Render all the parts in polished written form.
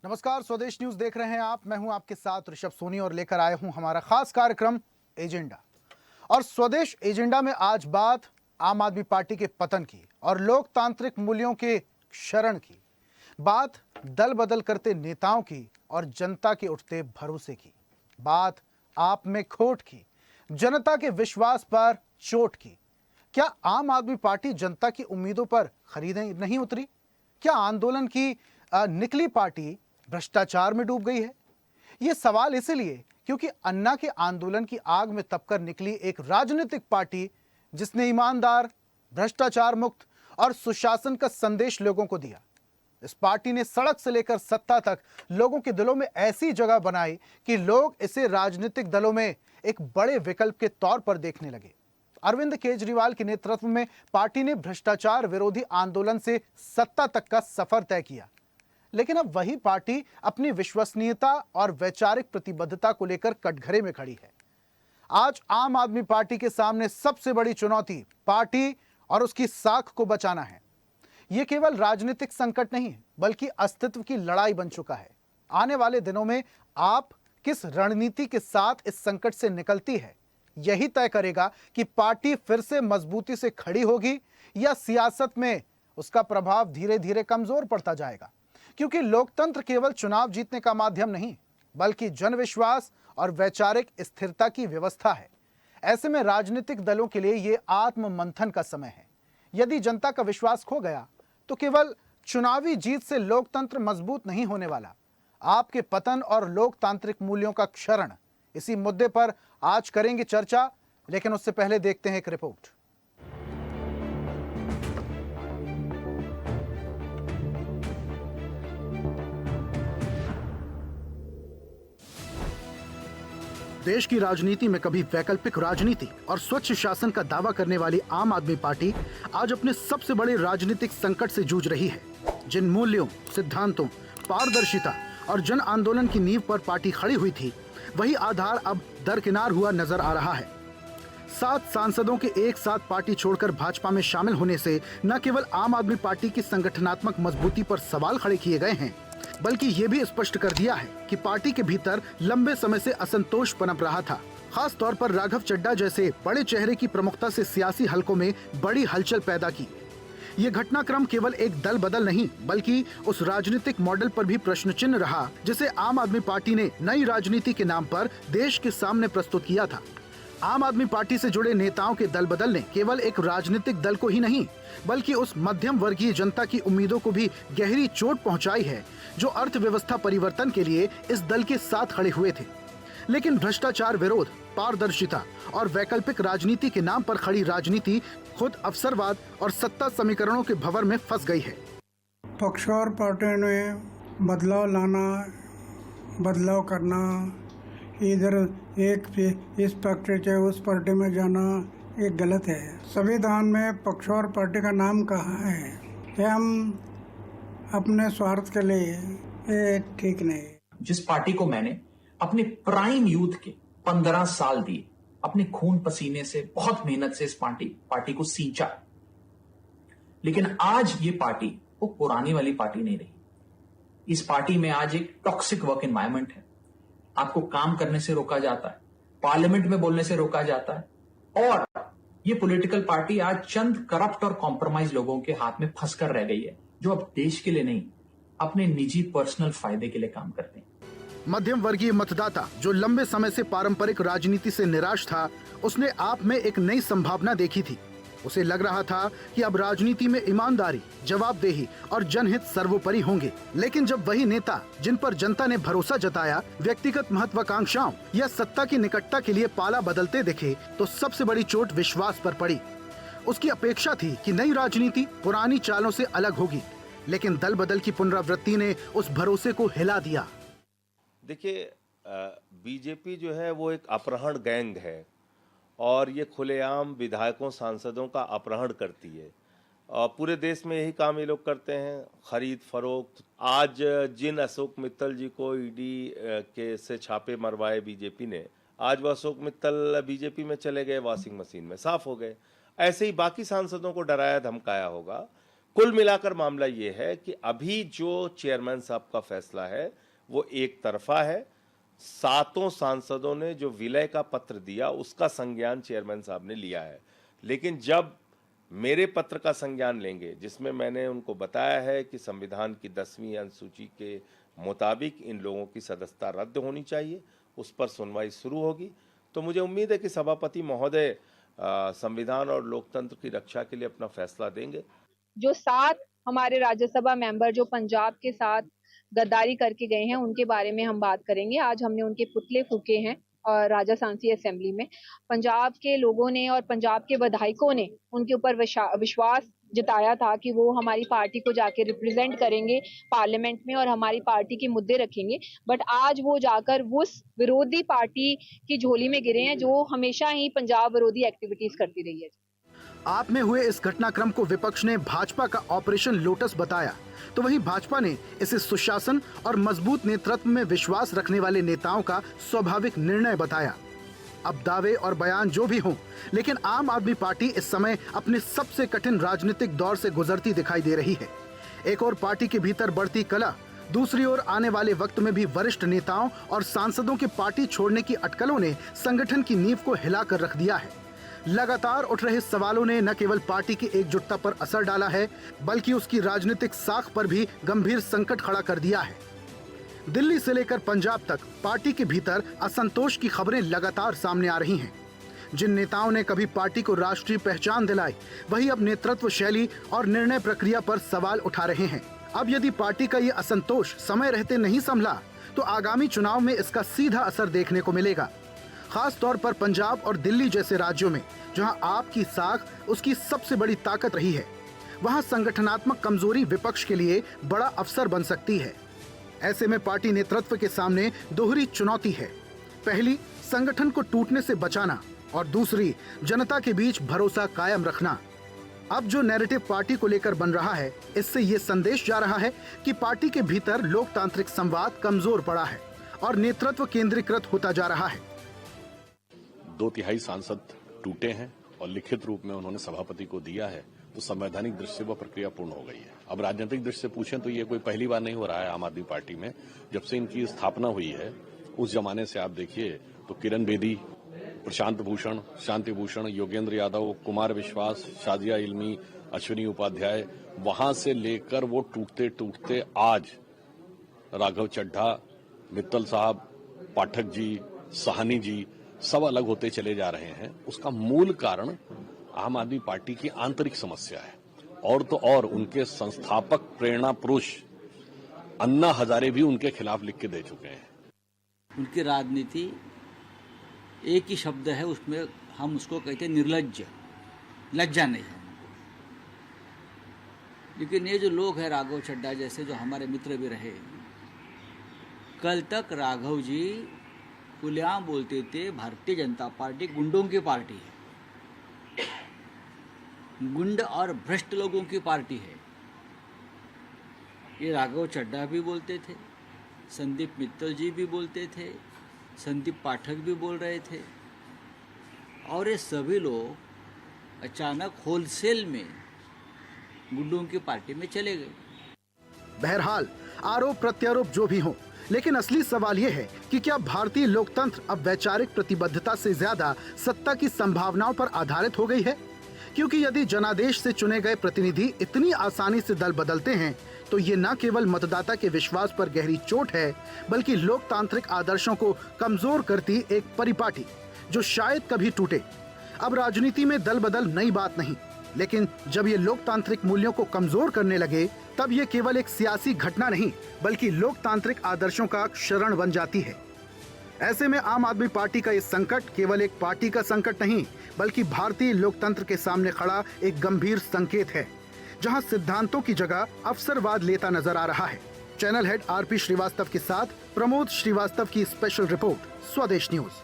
नमस्कार, स्वदेश न्यूज देख रहे हैं आप। मैं हूं आपके साथ ऋषभ सोनी और लेकर आए हूं हमारा खास कार्यक्रम एजेंडा। और स्वदेश एजेंडा में आज बात आम आदमी पार्टी के पतन की और लोकतांत्रिक मूल्यों के क्षरण की। बात दल बदल करते नेताओं की और जनता के उठते भरोसे की। बात आप में खोट की, जनता के विश्वास पर चोट की। क्या आम आदमी पार्टी जनता की उम्मीदों पर खरीदे नहीं उतरी? क्या आंदोलन की निकली पार्टी भ्रष्टाचार में डूब गई है? ये सवाल इसलिए क्योंकि अन्ना के आंदोलन की आग में तपकर निकली एक राजनीतिक पार्टी जिसने ईमानदार, भ्रष्टाचार मुक्त और सुशासन का संदेश लोगों को दिया। इस पार्टी ने सड़क से लेकर सत्ता तक लोगों के दिलों में ऐसी जगह बनाई कि लोग इसे राजनीतिक दलों में एक बड़े विकल्प के तौर पर देखने लगे। अरविंद केजरीवाल के नेतृत्व में पार्टी ने भ्रष्टाचार विरोधी आंदोलन से सत्ता तक का सफर तय किया। लेकिन अब वही पार्टी अपनी विश्वसनीयता और वैचारिक प्रतिबद्धता को लेकर कटघरे में खड़ी है। आज आम आदमी पार्टी के सामने सबसे बड़ी चुनौती पार्टी और उसकी साख को बचाना है। यह केवल राजनीतिक संकट नहीं है, बल्कि अस्तित्व की लड़ाई बन चुका है। आने वाले दिनों में आप किस रणनीति के साथ इस संकट से निकलती है, यही तय करेगा कि पार्टी फिर से मजबूती से खड़ी होगी या सियासत में उसका प्रभाव धीरे धीरे कमजोर पड़ता जाएगा। क्योंकि लोकतंत्र केवल चुनाव जीतने का माध्यम नहीं, बल्कि जनविश्वास और वैचारिक स्थिरता की व्यवस्था है। ऐसे में राजनीतिक दलों के लिए यह आत्म मंथन का समय है। यदि जनता का विश्वास खो गया तो केवल चुनावी जीत से लोकतंत्र मजबूत नहीं होने वाला, आपके पतन और लोकतांत्रिक मूल्यों का क्षरण। इसी मुद्दे पर आज करेंगे चर्चा, लेकिन उससे पहले देखते हैं एक रिपोर्ट। देश की राजनीति में कभी वैकल्पिक राजनीति और स्वच्छ शासन का दावा करने वाली आम आदमी पार्टी आज अपने सबसे बड़े राजनीतिक संकट से जूझ रही है। जिन मूल्यों, सिद्धांतों, पारदर्शिता और जन आंदोलन की नींव पर पार्टी खड़ी हुई थी, वही आधार अब दरकिनार हुआ नजर आ रहा है। 7 सांसदों के एक साथ पार्टी छोड़कर भाजपा में शामिल होने से न केवल आम आदमी पार्टी की संगठनात्मक मजबूती पर सवाल खड़े किए गए हैं, बल्कि ये भी स्पष्ट कर दिया है कि पार्टी के भीतर लंबे समय से असंतोष पनप रहा था। खास तौर पर राघव चड्ढा जैसे बड़े चेहरे की प्रमुखता से सियासी हलकों में बड़ी हलचल पैदा की। ये घटनाक्रम केवल एक दल बदल नहीं, बल्कि उस राजनीतिक मॉडल पर भी प्रश्न चिन्ह रहा जिसे आम आदमी पार्टी ने नई राजनीति के नाम पर देश के सामने प्रस्तुत किया था। आम आदमी पार्टी से जुड़े नेताओं के दल बदल ने केवल एक राजनीतिक दल को ही नहीं, बल्कि उस मध्यम वर्गीय जनता की उम्मीदों को भी गहरी चोट पहुंचाई है, जो अर्थव्यवस्था परिवर्तन के लिए इस दल के साथ खड़े हुए थे। लेकिन भ्रष्टाचार विरोध, पारदर्शिता और वैकल्पिक राजनीति के नाम पर खड़ी राजनीति खुद अवसरवाद और सत्ता समीकरणों के भंवर में फंस गई है। पक्ष और पार्टी ने बदलाव लाना, बदलाव करना, इधर इस पार्टी से उस पार्टी में जाना, ये गलत है। संविधान में पक्ष और पार्टी का नाम कहाँ है? ये हम अपने स्वार्थ के लिए, ये ठीक नहीं। जिस पार्टी को मैंने अपने प्राइम यूथ के 15 साल दिए, अपने खून पसीने से, बहुत मेहनत से इस पार्टी को सींचा, लेकिन आज ये पार्टी वो पुरानी वाली पार्टी नहीं रही। इस पार्टी में आज एक टॉक्सिक वर्क एनवायरनमेंट है। आपको काम करने से रोका जाता है, पार्लियामेंट में बोलने से रोका जाता है, और ये पॉलिटिकल पार्टी आज चंद करप्ट और कॉम्प्रोमाइज लोगों के हाथ में फंसकर रह गई है, जो अब देश के लिए नहीं, अपने निजी पर्सनल फायदे के लिए काम करते हैं। मध्यम वर्गीय मतदाता जो लंबे समय से पारंपरिक राजनीति से निराश था, उसने आप में एक नई संभावना देखी थी। उसे लग रहा था कि अब राजनीति में ईमानदारी, जवाबदेही और जनहित सर्वोपरि होंगे। लेकिन जब वही नेता जिन पर जनता ने भरोसा जताया व्यक्तिगत महत्वाकांक्षाओं या सत्ता की निकटता के लिए पाला बदलते दिखे, तो सबसे बड़ी चोट विश्वास पर पड़ी। उसकी अपेक्षा थी कि नई राजनीति पुरानी चालों से अलग होगी, लेकिन दल बदल की पुनरावृत्ति ने उस भरोसे को हिला दिया। देखिए, बीजेपी जो है वो एक अपहरण गैंग है और ये खुलेआम विधायकों, सांसदों का अपहरण करती है। और पूरे देश में यही काम ये लोग करते हैं, खरीद फरोख्त। आज जिन अशोक मित्तल जी को ईडी के से छापे मरवाए बीजेपी ने, आज वो अशोक मित्तल बीजेपी में चले गए, वॉशिंग मशीन में साफ हो गए। ऐसे ही बाकी सांसदों को डराया धमकाया होगा। कुल मिलाकर मामला ये है कि अभी जो चेयरमैन साहब का फैसला है वो एक तरफा है। 7 सांसदों ने जो विलय का पत्र दिया उसका संज्ञान चेयरमैन साहब ने लिया है, लेकिन जब मेरे पत्र का संज्ञान लेंगे जिसमें मैंने उनको बताया है कि संविधान की 10वीं अनुसूची के मुताबिक इन लोगों की सदस्यता रद्द होनी चाहिए, उस पर सुनवाई शुरू होगी, तो मुझे उम्मीद है कि सभापति महोदय संविधान और लोकतंत्र की रक्षा के लिए अपना फैसला देंगे। जो 7 हमारे राज्यसभा मेंबर जो पंजाब के साथ गद्दारी करके गए हैं उनके बारे में हम बात करेंगे। आज हमने उनके पुतले फूके हैं और राजा सांसी असेंबली में। पंजाब के लोगों ने और पंजाब के विधायकों ने उनके ऊपर विश्वास जताया था कि वो हमारी पार्टी को जाके रिप्रेजेंट करेंगे पार्लियामेंट में और हमारी पार्टी के मुद्दे रखेंगे, बट आज वो जाकर उस विरोधी पार्टी की झोली में गिरे हैं जो हमेशा ही पंजाब विरोधी एक्टिविटीज करती रही है। आप में हुए इस घटनाक्रम को विपक्ष ने भाजपा का ऑपरेशन लोटस बताया, तो वहीं भाजपा ने इसे सुशासन और मजबूत नेतृत्व में विश्वास रखने वाले नेताओं का स्वाभाविक निर्णय बताया। अब दावे और बयान जो भी हों, लेकिन आम आदमी पार्टी इस समय अपने सबसे कठिन राजनीतिक दौर से गुजरती दिखाई दे रही है। एक और पार्टी के भीतर बढ़ती कलह, दूसरी ओर आने वाले वक्त में भी वरिष्ठ नेताओं और सांसदों के पार्टी छोड़ने की अटकलों ने संगठन की नींव को हिलाकर रख दिया है। लगातार उठ रहे सवालों ने न केवल पार्टी की एकजुटता पर असर डाला है, बल्कि उसकी राजनीतिक साख पर भी गंभीर संकट खड़ा कर दिया है। दिल्ली से लेकर पंजाब तक पार्टी के भीतर असंतोष की खबरें लगातार सामने आ रही हैं। जिन नेताओं ने कभी पार्टी को राष्ट्रीय पहचान दिलाई, वही अब नेतृत्व शैली और निर्णय प्रक्रिया पर सवाल उठा रहे हैं। अब यदि पार्टी का ये असंतोष समय रहते नहीं संभला, तो आगामी चुनाव में इसका सीधा असर देखने को मिलेगा। खास तौर पर पंजाब और दिल्ली जैसे राज्यों में, जहां आप की साख उसकी सबसे बड़ी ताकत रही है, वहां संगठनात्मक कमजोरी विपक्ष के लिए बड़ा अवसर बन सकती है। ऐसे में पार्टी नेतृत्व के सामने दोहरी चुनौती है। पहली, संगठन को टूटने से बचाना, और दूसरी, जनता के बीच भरोसा कायम रखना। अब जो नैरेटिव पार्टी को लेकर बन रहा है, इससे ये संदेश जा रहा है कि पार्टी के भीतर लोकतांत्रिक संवाद कमजोर पड़ा है और नेतृत्व केंद्रीकृत होता जा रहा है। 2/3 सांसद टूटे हैं और लिखित रूप में उन्होंने सभापति को दिया है, तो संवैधानिक दृष्टि से वह प्रक्रिया पूर्ण हो गई है। अब राजनीतिक दृष्टि से पूछें तो ये कोई पहली बार नहीं हो रहा है आम आदमी पार्टी में। जब से इनकी स्थापना हुई है उस जमाने से आप देखिए तो किरण बेदी, प्रशांत भूषण, शांति भूषण, योगेंद्र यादव, कुमार विश्वास, शाजिया इल्मी, अश्विनी उपाध्याय, वहां से लेकर वो टूटते टूटते आज राघव चड्ढा, मित्तल साहब, पाठक जी, साहनी जी सब अलग होते चले जा रहे हैं। उसका मूल कारण आम आदमी पार्टी की आंतरिक समस्या है, और तो और उनके संस्थापक प्रेरणा पुरुष अन्ना हजारे भी उनके खिलाफ लिख के दे चुके हैं। उनकी राजनीति एक ही शब्द है, उसमें हम उसको कहते हैं निर्लज्ज, लज्जा नहीं है। लेकिन ये जो लोग हैं राघव चड्ढा जैसे, जो हमारे मित्र भी रहे, कल तक राघव जी खुलेआम बोलते थे भारतीय जनता पार्टी गुंडों की पार्टी है, गुंड और भ्रष्ट लोगों की पार्टी है। ये राघव चड्ढा भी बोलते थे, संदीप मित्तल जी भी बोलते थे, संदीप पाठक भी बोल रहे थे, और ये सभी लोग अचानक होलसेल में गुंडों की पार्टी में चले गए। बहरहाल आरोप प्रत्यारोप जो भी हो, लेकिन असली सवाल यह है कि क्या भारतीय लोकतंत्र अब वैचारिक प्रतिबद्धता से ज्यादा सत्ता की संभावनाओं पर आधारित हो गई है? क्योंकि यदि जनादेश से चुने गए प्रतिनिधि इतनी आसानी से दल बदलते हैं, तो ये न केवल मतदाता के विश्वास पर गहरी चोट है, बल्कि लोकतांत्रिक आदर्शों को कमजोर करती एक परिपाटी जो शायद कभी टूटे। अब राजनीति में दल बदल नई बात नहीं, लेकिन जब ये लोकतांत्रिक मूल्यों को कमजोर करने लगे, तब ये केवल एक सियासी घटना नहीं, बल्कि लोकतांत्रिक आदर्शों का क्षरण बन जाती है। ऐसे में आम आदमी पार्टी का ये संकट केवल एक पार्टी का संकट नहीं, बल्कि भारतीय लोकतंत्र के सामने खड़ा एक गंभीर संकेत है, जहां सिद्धांतों की जगह अवसरवाद लेता नजर आ रहा है। चैनल हेड आरपी श्रीवास्तव के साथ प्रमोद श्रीवास्तव की स्पेशल रिपोर्ट, स्वदेश न्यूज।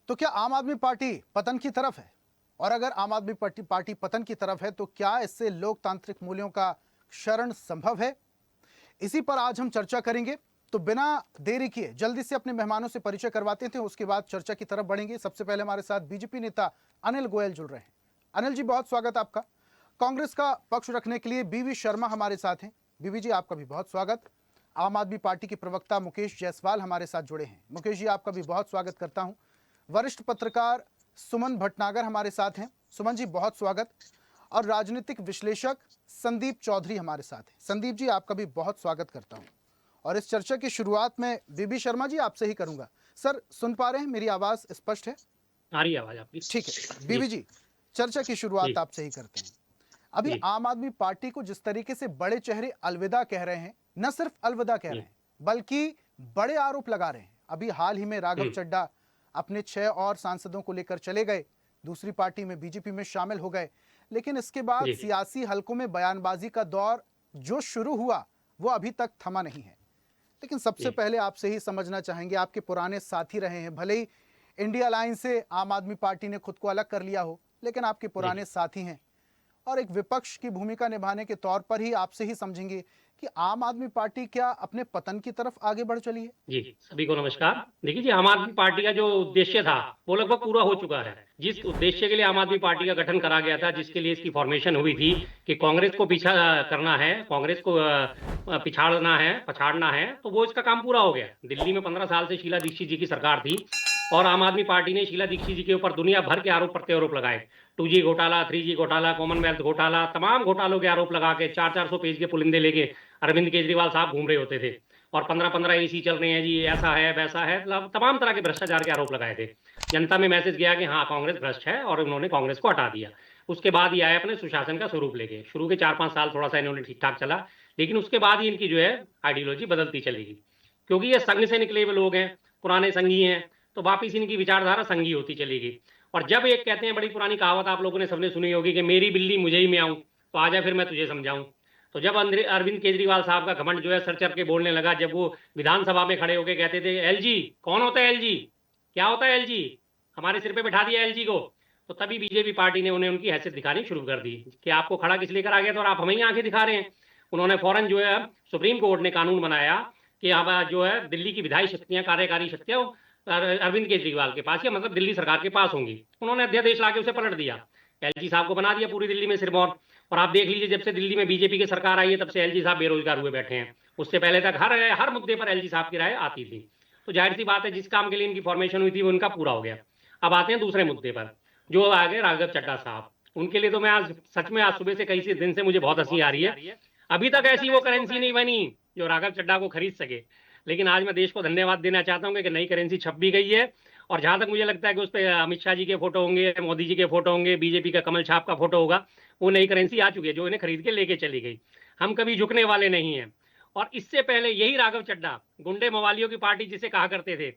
तो क्या आम आदमी पार्टी पतन की तरफ है? और अगर आम आदमी पार्टी पतन की तरफ है, तो क्या इससे लोकतांत्रिक मूल्यों का क्षरण संभव है? इसी पर आज हम चर्चा करेंगे। तो बिना देरी किए जल्दी से अपने मेहमानों से परिचय करवाते थे, उसके बाद चर्चा की तरफ बढ़ेंगे। सबसे पहले हमारे साथ बीजेपी नेता अनिल गोयल जुड़ रहे हैं। अनिल जी, बहुत स्वागत आपका। कांग्रेस का पक्ष रखने के लिए बीवी शर्मा हमारे साथ हैं। बीवी जी, आपका भी बहुत स्वागत। आम आदमी पार्टी के प्रवक्ता मुकेश जायसवाल हमारे साथ जुड़े हैं। मुकेश जी, आपका भी बहुत स्वागत करता हूं। वरिष्ठ पत्रकार सुमन भटनागर हमारे साथ हैं। सुमन जी, बहुत स्वागत। और राजनीतिक विश्लेषक संदीप चौधरी हमारे साथ हैं। संदीप जी, आपका भी बहुत स्वागत करता हूं। और इस चर्चा की शुरुआत में बीबी शर्मा जी आपसे ही करूंगा। सर, सुन पा रहे हैं? मेरी आवाज स्पष्ट है? आ रही है आवाज आपकी? ठीक है बीबी जी, चर्चा की शुरुआत आपसे ही करते हैं। अभी आम आदमी पार्टी को जिस तरीके से बड़े चेहरे अलविदा कह रहे हैं, न सिर्फ अलविदा कह रहे हैं बल्कि बड़े आरोप लगा रहे हैं। अभी हाल ही में राघव चड्ढा अपने 6 और सांसदों को लेकर चले गए, दूसरी पार्टी में बीजेपी में शामिल हो गए। लेकिन इसके बाद सियासी हलकों में बयानबाजी का दौर जो शुरू हुआ वो अभी तक थमा नहीं है। लेकिन सबसे पहले आपसे ही समझना चाहेंगे, आपके पुराने साथी रहे हैं, भले ही इंडिया लाइन से आम आदमी पार्टी ने खुद को अलग कर लिया हो, लेकिन आपके पुराने साथी हैं और एक विपक्ष की भूमिका निभाने के तौर पर ही आपसे ही समझेंगे कि आम आदमी पार्टी क्या अपने पतन की तरफ आगे बढ़ चली है? जी, सभी को नमस्कार। देखिए जी, आम आदमी पार्टी का जो उद्देश्य था वो लगभग पूरा हो चुका है। जिस उद्देश्य के लिए आम आदमी पार्टी का गठन करा गया था, जिसके लिए इसकी फॉर्मेशन हुई थी कि कांग्रेस को पीछा करना है, कांग्रेस को पछाड़ना है, तो वो इसका काम पूरा हो गया। दिल्ली में 15 साल से शीला दीक्षित जी की सरकार थी और आम आदमी पार्टी ने शीला दीक्षित जी के ऊपर दुनिया भर के आरोप प्रत्यारोप लगाए। 2G घोटाला, 3G घोटाला, कॉमनवेल्थ घोटाला, तमाम घोटालों के आरोप लगा के 400 पेज के पुलिंदे लेके अरविंद केजरीवाल साहब घूम रहे होते थे और 15 एसी चल रहे हैं जी, ऐसा है वैसा है, तमाम तरह के भ्रष्टाचार के आरोप लगाए थे। जनता में मैसेज गया कि हाँ, कांग्रेस भ्रष्ट है और उन्होंने कांग्रेस को हटा दिया। उसके बाद ये आए अपने सुशासन का स्वरूप लेके। शुरू के 4-5 साल थोड़ा सा इन्होंने ठीक ठाक चला, लेकिन उसके बाद ही इनकी जो है आइडियोलॉजी बदलती चलेगी, क्योंकि ये संघ से निकले हुए लोग हैं, पुराने संघी हैं, तो वापिस इनकी विचारधारा संघी होती चलेगी। और जब एक कहते हैं, बड़ी पुरानी कहावत आप लोगों ने सबने सुनी होगी कि मेरी बिल्ली मुझे ही में आऊं, तो आजा फिर मैं तुझे समझाऊं। तो जब अरविंद केजरीवाल साहब का घमंड जो है सर चढ़ के बोलने लगा, जब वो विधानसभा में खड़े होकर कहते थे एलजी कौन होता है, एलजी क्या होता है, एलजी हमारे सिर पे बिठा दिया एलजी को, तो तभी बीजेपी पार्टी ने उन्हें उनकी हैसियत दिखानी शुरू कर दी कि आपको खड़ा किस लिए करा गया था और आप हमें ही आंखें दिखा रहे हैं। उन्होंने फौरन जो है सुप्रीम कोर्ट ने कानून बनाया कि अब जो है दिल्ली की विधायी शक्तियां, कार्यकारी शक्तियां अरविंद केजरीवाल के पास, या मतलब दिल्ली सरकार के पास होंगी। उन्होंने अध्यादेश लाके उसे पलट दिया, एलजी साहब को बना दिया पूरी दिल्ली में सिरमौर। और आप देख लीजिए, जब से दिल्ली में बीजेपी की सरकार आई है तब से एलजी साहब बेरोजगार हुए बैठे हैं। उससे पहले तक हर मुद्दे पर एलजी साहब की राय आती थी। तो जाहिर सी बात है, जिस काम के लिए इनकी फॉर्मेशन हुई थी वो उनका पूरा हो गया। अब आते हैं दूसरे मुद्दे पर, जो आ गए राघव चड्ढा साहब। उनके लिए तो मैं आज सच में आज सुबह से कई से दिन से मुझे बहुत हंसी आ रही है। अभी तक ऐसी वो करेंसी नहीं बनी जो राघव चड्ढा को खरीद सके, लेकिन आज मैं देश को धन्यवाद देना चाहता हूँ कि नई करेंसी छप भी गई है। और जहां तक मुझे लगता है कि उस पर अमित शाह जी के फोटो होंगे, मोदी जी के फोटो होंगे, बीजेपी का कमल छाप का फोटो होगा, वो नई करेंसी आ चुकी है जो इन्हें खरीद के लेके चली गई। हम कभी झुकने वाले नहीं हैं। और इससे पहले यही राघव चड्ढा गुंडे मवालियों की पार्टी जिसे कहा करते थे,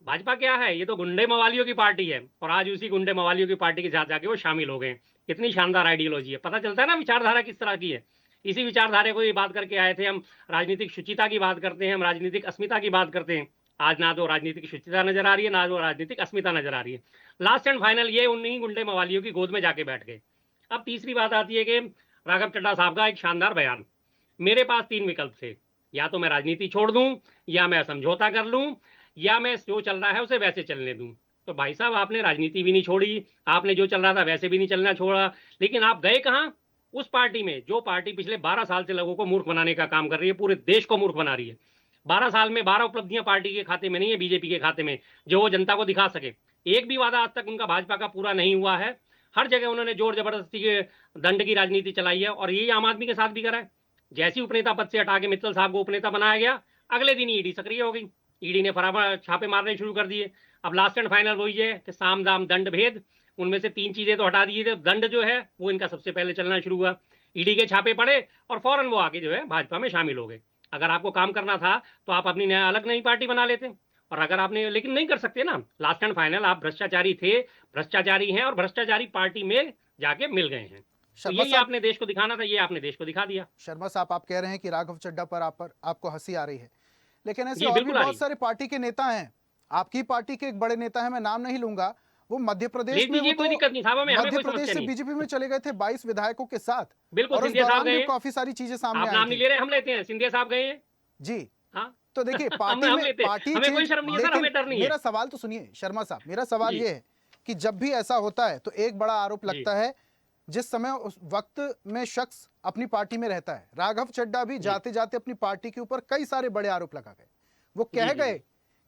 भाजपा क्या है, ये तो गुंडे मवालियों की पार्टी है, और आज उसी गुंडे मवालियों की पार्टी के साथ जाके वो शामिल हो गए। कितनी शानदार आइडियोलॉजी है, पता चलता है ना विचारधारा किस तरह की है। इसी विचारधारा को ये बात करके आए थे। हम राजनीतिक शुचिता की बात करते हैं, हम राजनीतिक अस्मिता की बात करते हैं। आज ना तो राजनीतिक शुचिता नजर आ रही है, ना तो राजनीतिक अस्मिता नजर आ रही है। लास्ट एंड फाइनल ये उन्हीं गुंडे मवालियों की गोद में जाके बैठ गए। अब तीसरी बात आती है कि राघव चड्ढा साहब का एक शानदार बयान, मेरे पास 3 विकल्प थे, या तो मैं राजनीति छोड़ दूं, या मैं समझौता कर लूं, या मैं जो चल रहा है उसे वैसे चलने दूं। तो भाई साहब, आपने राजनीति भी नहीं छोड़ी, आपने जो चल रहा था वैसे भी नहीं चलना छोड़ा, लेकिन आप गए कहां? उस पार्टी में जो पार्टी पिछले 12 साल से लोगों को मूर्ख बनाने का काम कर रही है, पूरे देश को मूर्ख बना रही है। 12 साल में 12 उपलब्धियां पार्टी के खाते में नहीं है, बीजेपी के खाते में, जो वो जनता को दिखा सके। एक भी वादा आज तक उनका भाजपा का पूरा नहीं हुआ है। हर जगह उन्होंने जोर जबरदस्ती के दंड की राजनीति चलाई है, और यही आम आदमी के साथ भी करा है। जैसी उपनेता पद से हटा के मित्तल साहब को उपनेता बनाया गया, अगले दिन ईडी सक्रिय हो गई, ईडी ने फराबर छापे मारने शुरू कर दिए। अब लास्ट एंड फाइनल वही है कि साम दाम दंड भेद, उनमें से 3 चीजें तो हटा दी, दंड जो है वो इनका सबसे पहले चलना शुरू हुआ। ईडी के छापे पड़े और फौरन वो आगे जो है भाजपा में शामिल हो गए। अगर आपको काम करना था तो आप अपनी अलग नई पार्टी बना लेते, और अगर आपने, लेकिन नहीं कर सकते ना। लास्ट एंड फाइनल आप भ्रष्टाचारी थे, भ्रष्टाचारी हैं, और भ्रष्टाचारी पार्टी में जाके मिल गए हैं। तो यही आपने देश को दिखाना था, ये आपने देश को दिखा दिया। शर्मा साहब, आप कह रहे हैं कि राघव चड्ढा पर आपको हंसी आ रही है, लेकिन ऐसे और भी बहुत सारे पार्टी के नेता हैं। आपकी पार्टी के एक बड़े नेता हैं, मैं नाम नहीं लूंगा, वो मध्य प्रदेश में, कोई दिक्कत नहीं साहब, मध्य प्रदेश से बीजेपी में चले गए थे 22 विधायकों के साथ। बिल्कुल, और उस दौरान भी काफी सारी चीजें सामने आई। नाम नहीं ले रहे, हम लेते हैं। सिंधिया साहब गए हैं जी, हाँ, तो देखिए पार्टी हम में लेते हैं। पार्टी हमें कोई चेंज, शर्म नहीं है सर, लेकिन हमें डर नहीं है। मेरा सवाल तो सुनिए शर्मा साहब, मेरा सवाल जी। ये है कि जब भी ऐसा होता है तो एक बड़ा आरोप जी। लगता है जिस समय उस वक्त में शख्स अपनी पार्टी में रहता है। राघव चड्ढा भी जी। जाते जाते अपनी पार्टी के ऊपर कई सारे बड़े आरोप लगा गए। वो जी, कह जी, गए जी।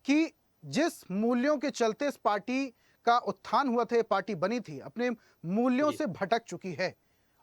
कि जिस मूल्यों के चलते इस पार्टी का उत्थान हुआ था, ये पार्टी बनी थी, अपने मूल्यों जी। से भटक चुकी है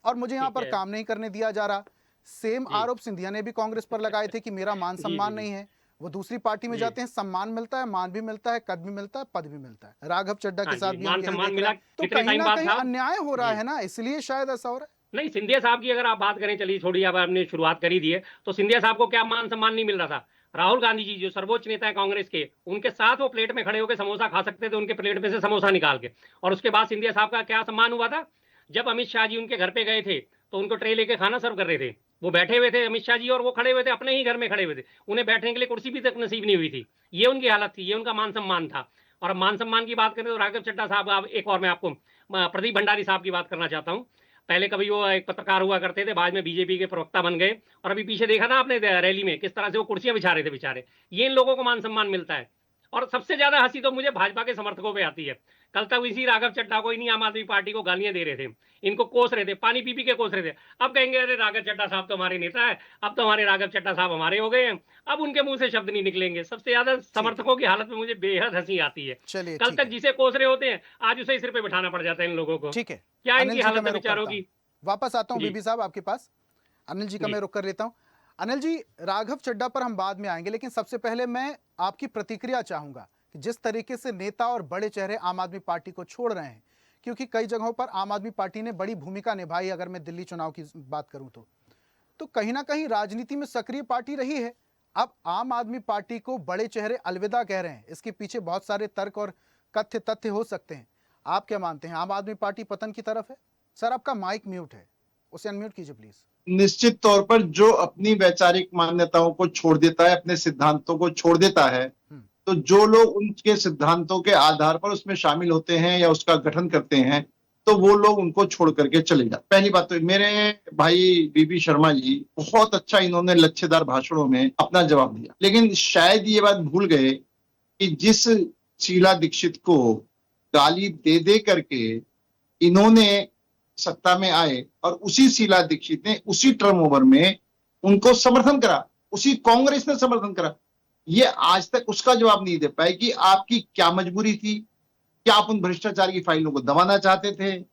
और मुझे यहां ठीक पर है। काम नहीं करने दिया जा रहा। सेम जी। आरोप सिंधिया ने भी कांग्रेस पर लगाए थे कि मेरा मान जी, सम्मान जी, जी। नहीं है। वो दूसरी पार्टी में जी। जाते हैं, सम्मान मिलता है, मान भी मिलता है, कद भी मिलता है, पद भी मिलता है। राघव चड्ढा हाँ के साथ जी, भी हम यही मान-सम्मान देख रहे मिला हैं। तो कितने कहीं टाइम ना बाद कहीं साहब? अन्याय हो रहा जी। है ना, इसलिए शायद ऐसा हो रहा है। नहीं, सिंधिया साहब की अगर आप बात करें, चलिए छोड़िए, अब आपने शुरुआत कर ही दी है, तो सिंधिया साहब को क्या मान-सम्मान नहीं मिल रहा था? राहुल गांधी जी जो सर्वोच्च नेता है कांग्रेस के, उनके साथ वो प्लेट में खड़े होके समोसा खा सकते थे, उनके प्लेट में से समोसा निकाल के। और उसके बाद सिंधिया साहब का क्या सम्मान हुआ था? जब अमित शाह जी उनके घर पे गए थे, तो उनको ट्रे लेके खाना सर्व कर रहे थे। वो बैठे हुए थे अमित शाह जी, और वो खड़े हुए थे, अपने ही घर में खड़े हुए थे। उन्हें बैठने के लिए कुर्सी भी तक नसीब नहीं हुई थी। ये उनकी हालत थी, ये उनका मान-सम्मान था। और अब मान-सम्मान की बात करें तो राघव चड्ढा साहब, अब एक और मैं आपको प्रदीप भंडारी साहब की बात करना चाहता हूँ। पहले कभी वो एक पत्रकार हुआ करते थे, बाद में बीजेपी के प्रवक्ता बन गए, और अभी पीछे देखा ना आपने रैली में किस तरह से वो कुर्सियां बिछा रहे थे बेचारे। ये इन लोगों को मान सम्मान मिलता है। और सबसे ज्यादा हंसी तो मुझे भाजपा के समर्थकों पे आती है। कल तक इसी राघव चड्ढा को, इन्हीं आम आदमी पार्टी को गालियां दे रहे थे, इनको कोस रहे थे, पानी पी पी के कोस रहे थे। अब कहेंगे अरे राघव चड्ढा साहब तो हमारे नेता है, अब तो हमारे राघव चड्ढा साहब हमारे हो गए हैं, अब उनके मुंह से शब्द नहीं निकलेंगे। सबसे ज्यादा समर्थकों की हालत में मुझे बेहद हंसी आती है। चलिए कल ठीक तक है, जिसे कोस रहे होते हैं, आज उसे सिर पे बिठाना पड़ जाता है इन लोगों को। ठीक है। क्या अनिल इनकी जी का हालत मैं है रुक बेचारों करता हूं, की। वापस आता हूं जी। बीबी साहब आपके पास। अनिल जी का जी। मैं रुक कर लेता हूं। अनिल जी, राघव चड्ढा पर हम बाद में आएंगे, लेकिन सबसे पहले मैं आपकी प्रतिक्रिया चाहूंगा कि जिस तरीके से नेता और बड़े चेहरे आम आदमी पार्टी को छोड़ रहे हैं, क्योंकि कई जगहों पर आम आदमी पार्टी ने बड़ी भूमिका निभाई, अगर मैं दिल्ली चुनाव की बात करूं तो कहीं ना कहीं राजनीति में सक्रिय पार्टी रही है। अब आम आदमी पार्टी को बड़े चेहरे अलविदा कह रहे हैं, इसके पीछे बहुत सारे तर्क और कथ्य तथ्य हो सकते हैं। आप क्या मानते हैं, आम आदमी पार्टी पतन की तरफ है? सर आपका माइक म्यूट है, उसे अनम्यूट कीजिए प्लीज। निश्चित तौर पर जो अपनी वैचारिक मान्यताओं को छोड़ देता है, अपने सिद्धांतों को छोड़ देता है, तो जो लोग उनके सिद्धांतों के आधार पर उसमें शामिल होते हैं या उसका गठन करते हैं, तो वो लोग उनको छोड़ करके चले जाते। पहली बात तो मेरे भाई बीबी शर्मा जी बहुत अच्छा इन्होंने लच्छेदार भाषणों में अपना जवाब दिया, लेकिन शायद ये बात भूल गए कि जिस शीला दीक्षित को गाली दे दे करके इन्होंने सत्ता में आए, और उसी शीला दीक्षित ने उसी टर्म ओवर में उनको समर्थन करा, उसी कांग्रेस ने समर्थन करा। ये आज तक उसका जवाब नहीं दे पाए कि आपकी क्या मजबूरी थी, क्या आप उन भ्रष्टाचार की फाइलों को दबाना चाहते थे?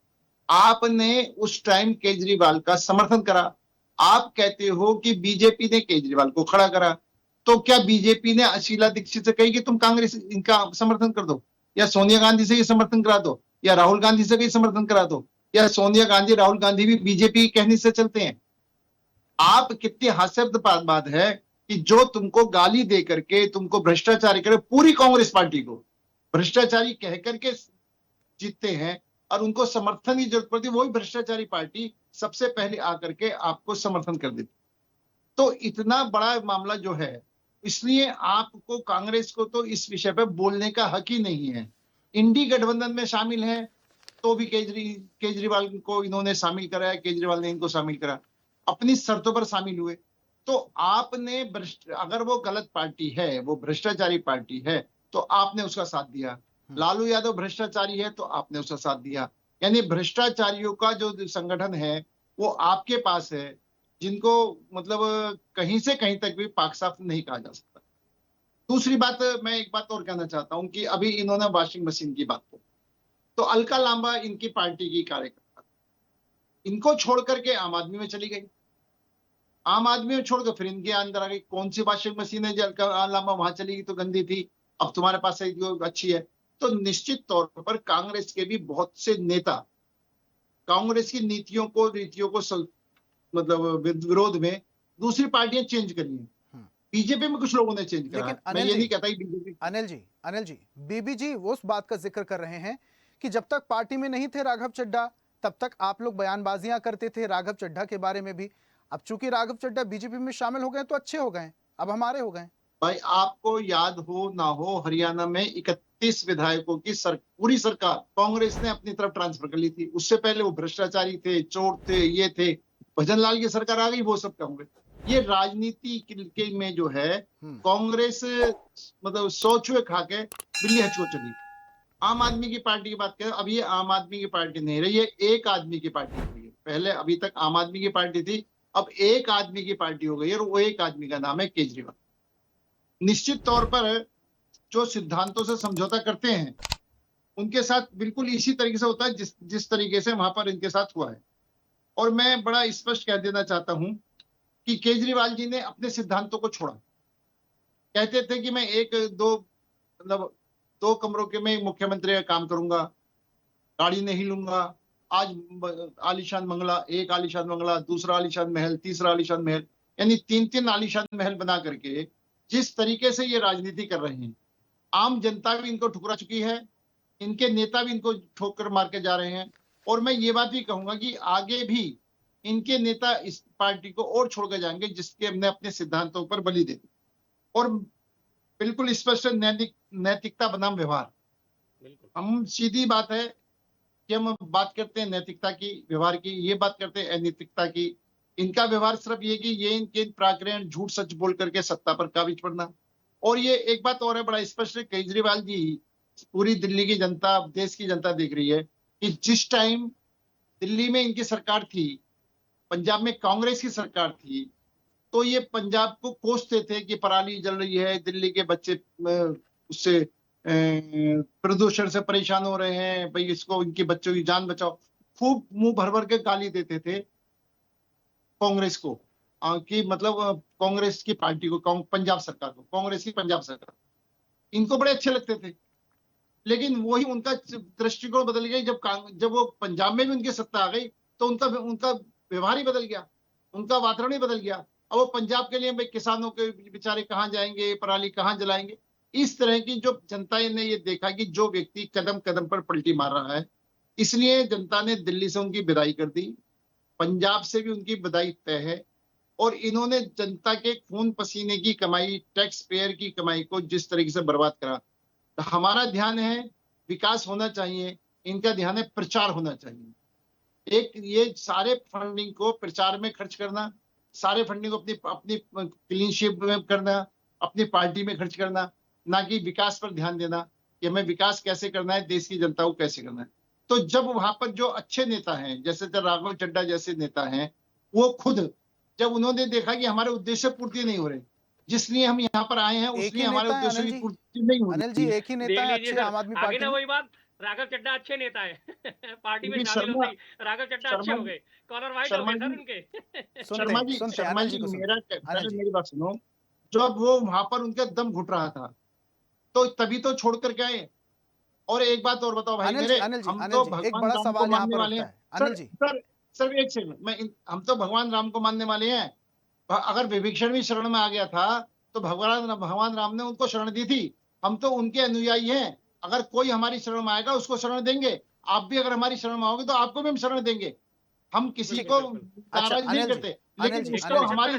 आपने उस टाइम केजरीवाल का समर्थन करा। आप कहते हो कि बीजेपी ने केजरीवाल को खड़ा करा, तो क्या बीजेपी ने शीला दीक्षित से कही कि तुम कांग्रेस इनका समर्थन कर दो, या सोनिया गांधी से ये समर्थन करा दो, या राहुल गांधी से भी समर्थन करा दो, या सोनिया गांधी राहुल गांधी भी बीजेपी के कहने से चलते हैं? आप कितनी हास्यास्पद बात है कि जो तुमको गाली दे करके, तुमको भ्रष्टाचारी करे, पूरी कांग्रेस पार्टी को भ्रष्टाचारी कह करके जीतते हैं, और उनको समर्थन की जरूरत पड़ती है, वही भ्रष्टाचारी पार्टी सबसे पहले आकर के आपको समर्थन कर देती। तो इतना बड़ा मामला जो है, इसलिए आपको, कांग्रेस को तो इस विषय पर बोलने का हक ही नहीं है। इंडी गठबंधन में शामिल है तो भी केजरीवाल को इन्होंने शामिल कराया, केजरीवाल ने इनको शामिल करा, अपनी शर्तों पर शामिल हुए। तो आपने अगर वो गलत पार्टी है, वो भ्रष्टाचारी पार्टी है, तो आपने उसका साथ दिया। लालू यादव भ्रष्टाचारी है तो आपने उसका साथ दिया। यानी भ्रष्टाचारियों का जो संगठन है वो आपके पास है, जिनको मतलब कहीं से कहीं तक भी पाक साफ नहीं कहा जा सकता। दूसरी बात, मैं एक बात और कहना चाहता हूं कि अभी इन्होंने वॉशिंग मशीन की बात की, तो अलका लांबा इनकी पार्टी की कार्यकर्ता, इनको छोड़ करके आम आदमी में चली गई। आम आदमी में छोड़कर फिर इनके अंदर आ गई। कौन सी वॉशिंग मशीन है जो अलका लांबा वहां चली गई तो गंदी थी, अब तुम्हारे पास है जो अच्छी है? तो निश्चित तौर पर कांग्रेस के भी बहुत से नेता कांग्रेस की नीतियों को, रीतियों को मतलब विरोध में दूसरी पार्टियां चेंज करी हैं। बीजेपी में कुछ लोगों ने चेंज करा। लेकिन मैं ये नहीं कहता बीजेपी। अनिल जी, बीबी जी वो उस बात का जिक्र कर रहे हैं कि जब तक पार्टी में नहीं थे राघव चड्ढा, तब तक आप लोग बयानबाजियां करते थे राघव चड्ढा के बारे में भी। अब चूंकि राघव चड्ढा बीजेपी में शामिल हो गए तो अच्छे हो गए, अब हमारे हो गए। भाई आपको याद हो ना हो, हरियाणा में 31 विधायकों की पूरी सरकार कांग्रेस ने अपनी तरफ ट्रांसफर कर ली थी। उससे पहले वो भ्रष्टाचारी थे, चोर थे, ये थे। भजन लाल की सरकार आ गई, वो सब कांग्रेस। ये राजनीति के में जो है कांग्रेस मतलब 100 चूहे खा के बिल्ली हच को चली। आम आदमी की पार्टी की बात करें, अब ये आम आदमी की पार्टी नहीं रही, ये एक आदमी की पार्टी हो गई है। पहले अभी तक आम आदमी की पार्टी थी, अब एक आदमी की पार्टी हो गई है और वो एक आदमी का नाम है केजरीवाल। निश्चित तौर पर जो सिद्धांतों से समझौता करते हैं उनके साथ बिल्कुल इसी तरीके से होता है जिस तरीके से वहां पर इनके साथ हुआ है। और मैं बड़ा स्पष्ट कह देना चाहता हूं कि केजरीवाल जी ने अपने सिद्धांतों को छोड़ा। कहते थे कि मैं मतलब 2 कमरों के में मुख्यमंत्री का काम करूंगा, गाड़ी नहीं लूंगा। आज आलीशान बंगला, एक आलीशान बंगला, दूसरा आलीशान महल, तीसरा आलीशान महल, यानी 3-3 आलीशान महल बना करके जिस तरीके से ये राजनीति कर रहे हैं, आम जनता भी इनको ठुकरा चुकी है, इनके नेता भी इनको ठोकर मार के जा रहे हैं। और मैं ये बात भी कहूंगा कि आगे भी इनके नेता इस पार्टी को और छोड़ कर जाएंगे जिसके हमने अपने सिद्धांतों पर बलि दे दी। और बिल्कुल स्पष्ट नैतिकता बनाम व्यवहार। हम सीधी बात है कि हम बात करते हैं नैतिकता की, व्यवहार की, ये बात करते हैं अनैतिकता की। इनका व्यवहार सिर्फ ये कि ये इनके प्रकरण झूठ सच बोल करके सत्ता पर काबिज पड़ना। और ये एक बात और है, बड़ा स्पष्ट है, केजरीवाल जी पूरी दिल्ली की जनता, देश की जनता देख रही है कि जिस टाइम दिल्ली में इनकी सरकार थी, पंजाब में कांग्रेस की सरकार थी, तो ये पंजाब को कोसते थे कि पराली जल रही है, दिल्ली के बच्चे उससे प्रदूषण से परेशान हो रहे हैं, भाई इसको, इनके बच्चों की जान बचाओ। खूब मुंह भर भर के गाली देते थे कांग्रेस को, कि मतलब कांग्रेस की पार्टी को, पंजाब सरकार को, कांग्रेस की पंजाब सरकार, इनको बड़े अच्छे लगते थे। लेकिन वही उनका दृष्टिकोण बदल गया जब वो पंजाब में भी उनकी सत्ता आ गई, तो उनका व्यवहार ही बदल गया, उनका वातावरण ही बदल गया। अब वो पंजाब के लिए भाई किसानों के बेचारे कहाँ जाएंगे, पराली कहाँ जलाएंगे। इस तरह की जो जनता ने ये देखा कि जो व्यक्ति कदम कदम पर पलटी मार रहा है, इसलिए जनता ने दिल्ली से उनकी विदाई कर दी, पंजाब से भी उनकी विदाई तय है। और इन्होंने जनता के खून पसीने की कमाई, टैक्स पेयर की कमाई को जिस तरीके से बर्बाद करा। तो हमारा ध्यान है विकास होना चाहिए, इनका ध्यान है प्रचार होना चाहिए। एक ये सारे फंडिंग को प्रचार में खर्च करना, सारे फंडिंग को अपनी क्लीन शीट में करना, अपनी पार्टी में खर्च करना, ना कि विकास पर ध्यान देना कि हमें विकास कैसे करना है, देश की जनता को कैसे करना है। तो जब वहां पर जो अच्छे नेता हैं, जैसे राघव चड्ढा जैसे नेता हैं, वो खुद जब उन्होंने देखा कि हमारे उद्देश्य पूर्ति नहीं हो रहे, जिसलिए हम यहाँ पर आए हैं, उसलिए हमारे उद्देश्य की पूर्ति नहीं हो रही। अनिल जी, एक ही नेता है अच्छे आम आदमी पार्टी में। वही बात, राघव चड्ढा अच्छे नेता है पार्टी में शामिल होते ही राघव चड्ढा अच्छे हो गए, कॉलर वाइट हो गए सर उनके। शर्मा जी मेरी बात सुनो। जब वो वहां पर उनका दम घुट रहा था, तो तभी तो छोड़ कर गए। और एक बात और बताओ भाई मेरे, हम तो भगवान राम को मानने वाले हैं। सर एक सेकंड, हम तो भगवान राम को मानने वाले हैं। अगर विभीषण भी शरण में आ गया था तो भगवान राम ने उनको शरण दी थी। हम तो उनके अनुयायी हैं। अगर कोई हमारी शरण में आएगा उसको शरण देंगे। आप भी अगर हमारी शरण में आओगे तो आपको भी हम शरण देंगे। हम किसी को नाराज नहीं करते, लेकिन उसको हमारी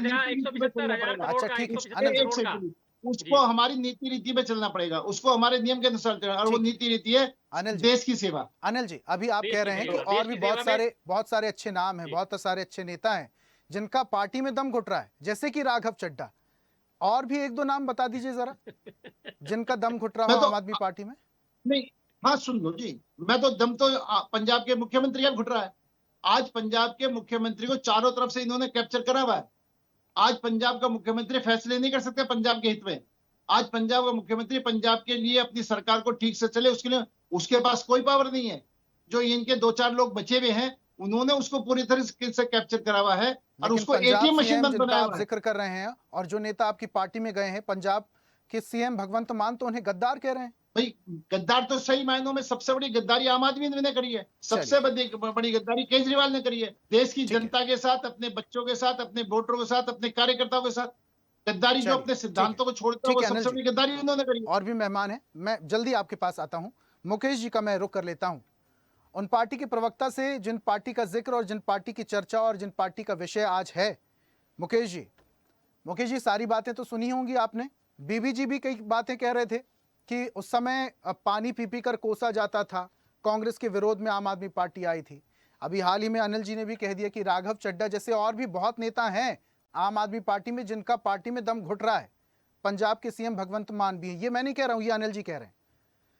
उसको हमारी नीति रीति में चलना पड़ेगा, उसको हमारे नियम के अनुसार चलना। और वो नीति रीति है देश की सेवा। अनिल जी, अभी आप कह रहे हैं कि और भी बहुत सारे अच्छे नाम हैं, बहुत सारे अच्छे नेता हैं जिनका पार्टी में दम घुट रहा है, जैसे कि राघव चड्ढा। और भी 1-2 नाम बता दीजिए जरा, जिनका दम घुट रहा हो आम आदमी पार्टी में। नहीं, हाँ सुन लो जी, मैं तो दम तो पंजाब के मुख्यमंत्री का घुट रहा है। आज पंजाब के मुख्यमंत्री को चारों तरफ से इन्होंने कैप्चर करा हुआ है। आज पंजाब का मुख्यमंत्री फैसले नहीं कर सकते पंजाब के हित में। आज पंजाब का मुख्यमंत्री पंजाब के लिए अपनी सरकार को ठीक से चले, उसके लिए उसके पास कोई पावर नहीं है। जो इनके 2-4 लोग बचे हुए हैं, उन्होंने उसको पूरी तरह से कैप्चर करा हुआ है और उसको एटीएम मशीन बन बनाया हुआ है। जिक्र कर रहे हैं और जो नेता आपकी पार्टी में गए हैं, पंजाब के सीएम भगवंत मान तो उन्हें गद्दार कह रहे हैं। भाई गद्दार तो सही मायनों में सबसे बड़ी गद्दारी आम आदमी ने करी है। सबसे बड़ी गद्दारी केजरीवाल ने करी है। देश की जनता के साथ, अपने बच्चों के साथ, अपने वोटरों के साथ, अपने कार्यकर्ताओं के साथ गद्दारी, जो अपने सिद्धांतों को छोड़ता है, वो सबसे बड़ी गद्दारी उन्होंने करी। और भी मेहमान है, मैं जल्दी आपके पास आता हूं। मुकेश जी का मैं रुख कर लेता हूं उन पार्टी के प्रवक्ता से जिन पार्टी का जिक्र और जिन पार्टी की चर्चा और जिन पार्टी का विषय आज है। मुकेश जी, सारी बातें तो सुनी होंगी आपने। बीबी जी भी कई बातें कह रहे थे कि उस समय पानी पी कर कोसा जाता था, कांग्रेस के विरोध में आम आदमी पार्टी आई थी। अभी हाल ही में अनिल जी ने भी कह दिया कि राघव चड्ढा जैसे और भी बहुत नेता हैं आम आदमी पार्टी में जिनका पार्टी में दम घुट रहा है, पंजाब के सीएम भगवंत मान भी है। ये मैं नहीं कह रहा हूं, ये अनिल जी कह रहे हैं।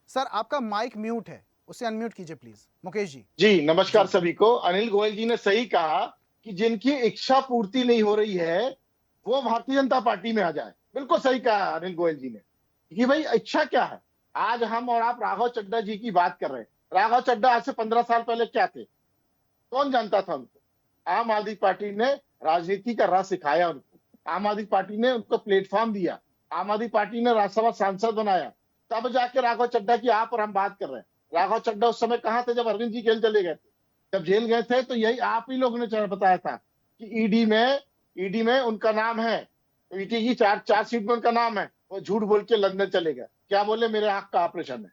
सर आपका माइक म्यूट है, उसे अनम्यूट कीजिए प्लीज। मुकेश जी। जी नमस्कार सभी को। अनिल गोयल जी ने सही कहा कि जिनकी इच्छा पूर्ति नहीं हो रही है वो भारतीय जनता पार्टी में आ जाए। बिल्कुल सही कहा अनिल गोयल जी ने कि भाई इच्छा क्या है। आज हम और आप राघव चड्ढा जी की बात कर रहे हैं। राघव चड्ढा आज से 15 साल पहले क्या थे, कौन जानता था उनको? आम आदमी पार्टी ने राजनीति का राह सिखाया उनको, आम आदमी पार्टी ने उनको प्लेटफॉर्म दिया, आम आदमी पार्टी ने राज्यसभा सांसद बनाया, तब जाके राघव चड्ढा की आप और हम बात कर रहे हैं। राघव चड्ढा उस समय कहां थे जब अरविंद जी जेल चले गए थे? जब जेल गए थे तो यही आप ही लोगों ने बताया था कि ईडी में उनका नाम है, ईडी की चार सीट में उनका नाम है। वो झूठ बोल के लंदन चले गए। क्या बोले? मेरे आंख का ऑपरेशन है।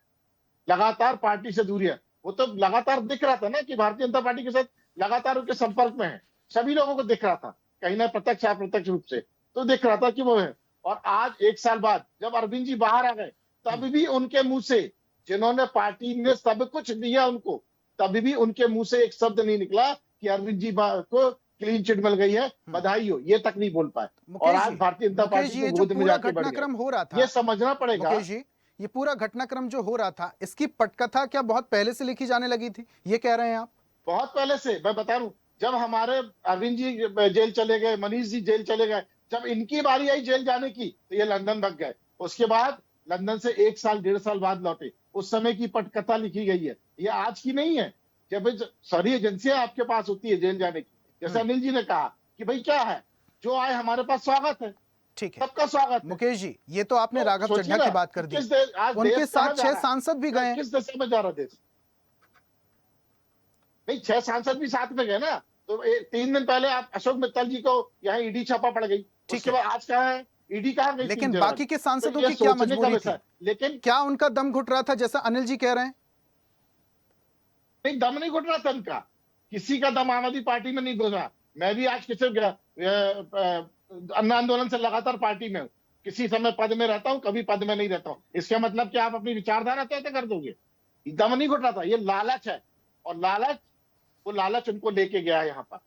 लगातार पार्टी से दूरी है। वो तो लगातार दिख रहा था ना कि भारतीय जनता पार्टी के साथ लगातार उनके संपर्क में है। सभी लोगों को दिख रहा था, कहीं ना प्रत्यक्ष अप्रत्यक्ष रूप से तो दिख रहा था कि वो है। और आज 1 साल बाद जब अरविंद जी बाहर आ गए तब भी उनके मुंह से, जिन्होंने पार्टी ने सब कुछ दिया उनको, तभी भी उनके मुंह से एक शब्द नहीं निकला कि अरविंद जी को क्लीन चिट मिल गई है, बधाई हो, ये तक नहीं बोल पाए। और आज भारतीय जनता पार्टी को गोद में जाके बढ़ घटनाक्रम हो रहा था, ये समझना पड़ेगा। मुकेश जी, ये पूरा घटनाक्रम जो हो रहा था, इसकी पटकथा क्या बहुत पहले से लिखी जाने लगी थी, ये कह रहे हैं आप? बहुत पहले से। मैं बता रहा हूं, जब हमारे अरविंद जी जेल चले गए, मनीष जी जेल चले गए, जब इनकी बारी आई जेल जाने की तो ये लंदन भाग गए। उसके बाद लंदन से 1 साल 1.5 साल बाद लौटे। उस समय की पटकथा लिखी गई है, ये आज की नहीं है। जब सारी एजेंसियां आपके पास होती है जेल जाने की, जैसे अनिल जी ने कहा कि भाई क्या है, जो आए हमारे पास स्वागत है, ठीक है, सबका स्वागत है। मुकेश जी, ये तो आपने राघव चड्ढा की बात कर दी, उनके साथ 6 सांसद भी गए। किस दिशा में जा रहा देश? नहीं, 6 सांसद भी साथ में गए ना। तो 3 दिन पहले आप अशोक मित्तल जी को यहाँ ईडी छापा पड़ गई, उसके बाद आज कहाँ है ईडी? कहाँ गई? लेकिन बाकी के सांसदों की क्या मजबूरी थी? लेकिन क्या उनका दम घुट रहा था जैसा अनिल जी कह रहे हैं? नहीं, दम नहीं घुट रहा था उनका। किसी का दम आम आदमी पार्टी में नहीं घुसा। मैं भी आज किसी अन्ना आंदोलन से लगातार पार्टी में हूँ, किसी समय पद में रहता हूँ, कभी पद में नहीं रहता हूँ। इसका मतलब क्या आप अपनी विचारधारा तय कर दोगे? दम नहीं घुट रहा था, ये लालच है। और वो लालच उनको लेके गया है यहाँ पर।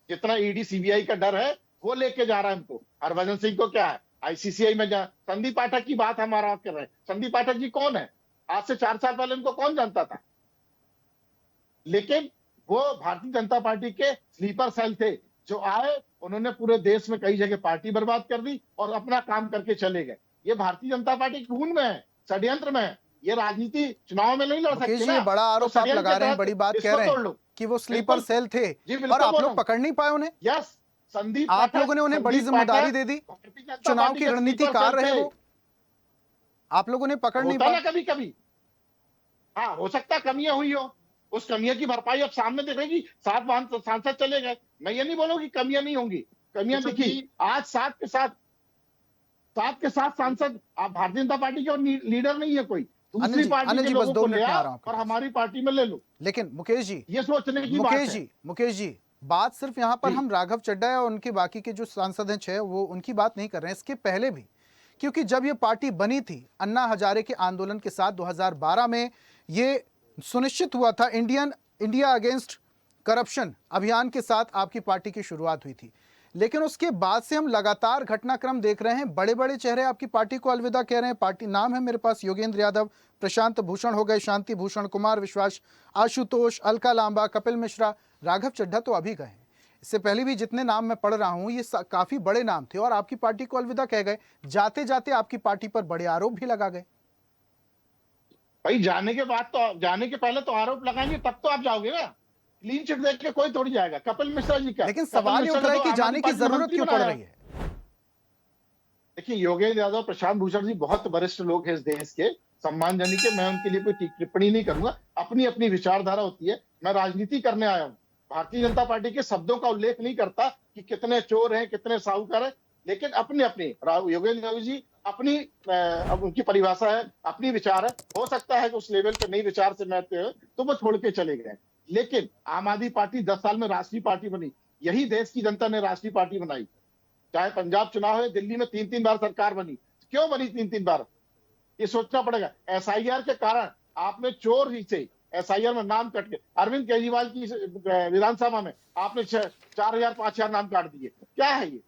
जितना ईडी सीबीआई का डर है वो लेके जा रहा है उनको। हरभजन सिंह को क्या है, आईसीसीआई में जा। संदीप पाठक की बात हमारा कर रहे हैं। संदीप पाठक जी कौन है? आज से 4 साल पहले उनको कौन जानता था? लेकिन वो भारतीय जनता पार्टी के स्लीपर सेल थे, जो आए, उन्होंने पूरे देश में कई जगह पार्टी बर्बाद कर दी और अपना काम करके चले गए। ये भारतीय जनता पार्टी खून में है, षड्यंत्र में है। ये राजनीति चुनाव में नहीं लड़ सकती ना। बड़ा आरोप आप लगा रहे हैं, बड़ी बात कह रहे हैं कि वो स्लीपर सेल थे और आप लोग पकड़ नहीं पाए उन्हें। यस, संदीप आप लोगों ने उन्हें बड़ी जिम्मेदारी दे दी, चुनाव की रणनीतिकार रहे वो, आप लोगों ने पकड़ नहीं पाया। कभी कभी हाँ, हो सकता कमियां हुई हो, उस कमियां की भरपाई अब सामने दिखेगी। 7 सांसद चले गए, मैं ये नहीं बोलूं कि कमियां नहीं होंगी, कमियां दिखी। आज 7 के साथ सांसद, आप भारतीय जनता पार्टी के और लीडर नहीं है कोई, दूसरी पार्टी के लोगों को ले आओ और हमारी पार्टी में ले लो। लेकिन मुकेश जी, ये सोचने की बात है। मुकेश जी, बात सिर्फ यहाँ पर हम राघव चड्ढा और उनके बाकी के जो सांसद हैं 6, वो उनकी बात नहीं कर रहे हैं। इसके पहले भी, क्योंकि जब ये पार्टी बनी थी अन्ना हजारे के आंदोलन के साथ 2012 में, ये सुनिश्चित हुआ था इंडिया अगेंस्ट करप्शन अभियान के साथ आपकी पार्टी की शुरुआत हुई थी। लेकिन उसके बाद से हम लगातार घटनाक्रम देख रहे हैं, बड़े बड़े चेहरे आपकी पार्टी को अलविदा कह रहे हैं। पार्टी नाम है मेरे पास, योगेंद्र यादव, प्रशांत भूषण हो गए, शांति भूषण, कुमार विश्वास, आशुतोष, अलका लांबा, कपिल मिश्रा, राघव चड्ढा तो अभी गए हैं। इससे पहले भी जितने नाम मैं पढ़ रहा हूं, ये काफी बड़े नाम थे और आपकी पार्टी को अलविदा कह गए। जाते जाते आपकी पार्टी पर बड़े आरोप भी लगा गए। भाई जाने के पहले तो आरोप लगाएंगे, तब तो आप जाओगे ना। क्लीन चिट देख के कोई थोड़ी जाएगा। कपिल मिश्रा जी का, लेकिन सवाल ये उठ रहा है कि जाने की जरूरत क्यों पड़ रही है? देखिए, योगेंद्र यादव, प्रशांत भूषण जी बहुत वरिष्ठ लोग हैं इस देश के, सम्मानजनक है। मैं उनके लिए कोई टिप्पणी नहीं करूंगा। अपनी अपनी विचारधारा होती है। मैं राजनीति करने आया हूँ। भारतीय जनता पार्टी के शब्दों का उल्लेख नहीं करता कि कितने चोर हैं, कितने साहूकार हैं, लेकिन अपनी योगेंद्र यादव जी अपनी उनकी परिभाषा है, अपनी विचार है। हो सकता है कि उस लेवल पे नई विचार से मैं तो वो छोड़ के चले गए। लेकिन आम आदमी पार्टी 10 साल में राष्ट्रीय पार्टी बनी। यही देश की जनता ने राष्ट्रीय पार्टी बनाई। चाहे पंजाब चुनाव है, दिल्ली में 3-3 बार सरकार बनी। क्यों बनी 3-3 बार? ये सोचना पड़ेगा। एसआईआर के कारण आपने चोर ही से एसआईआर में नाम कट के, अरविंद केजरीवाल की विधानसभा में आपने 4,000-5,000 नाम काट दिए। क्या है ये?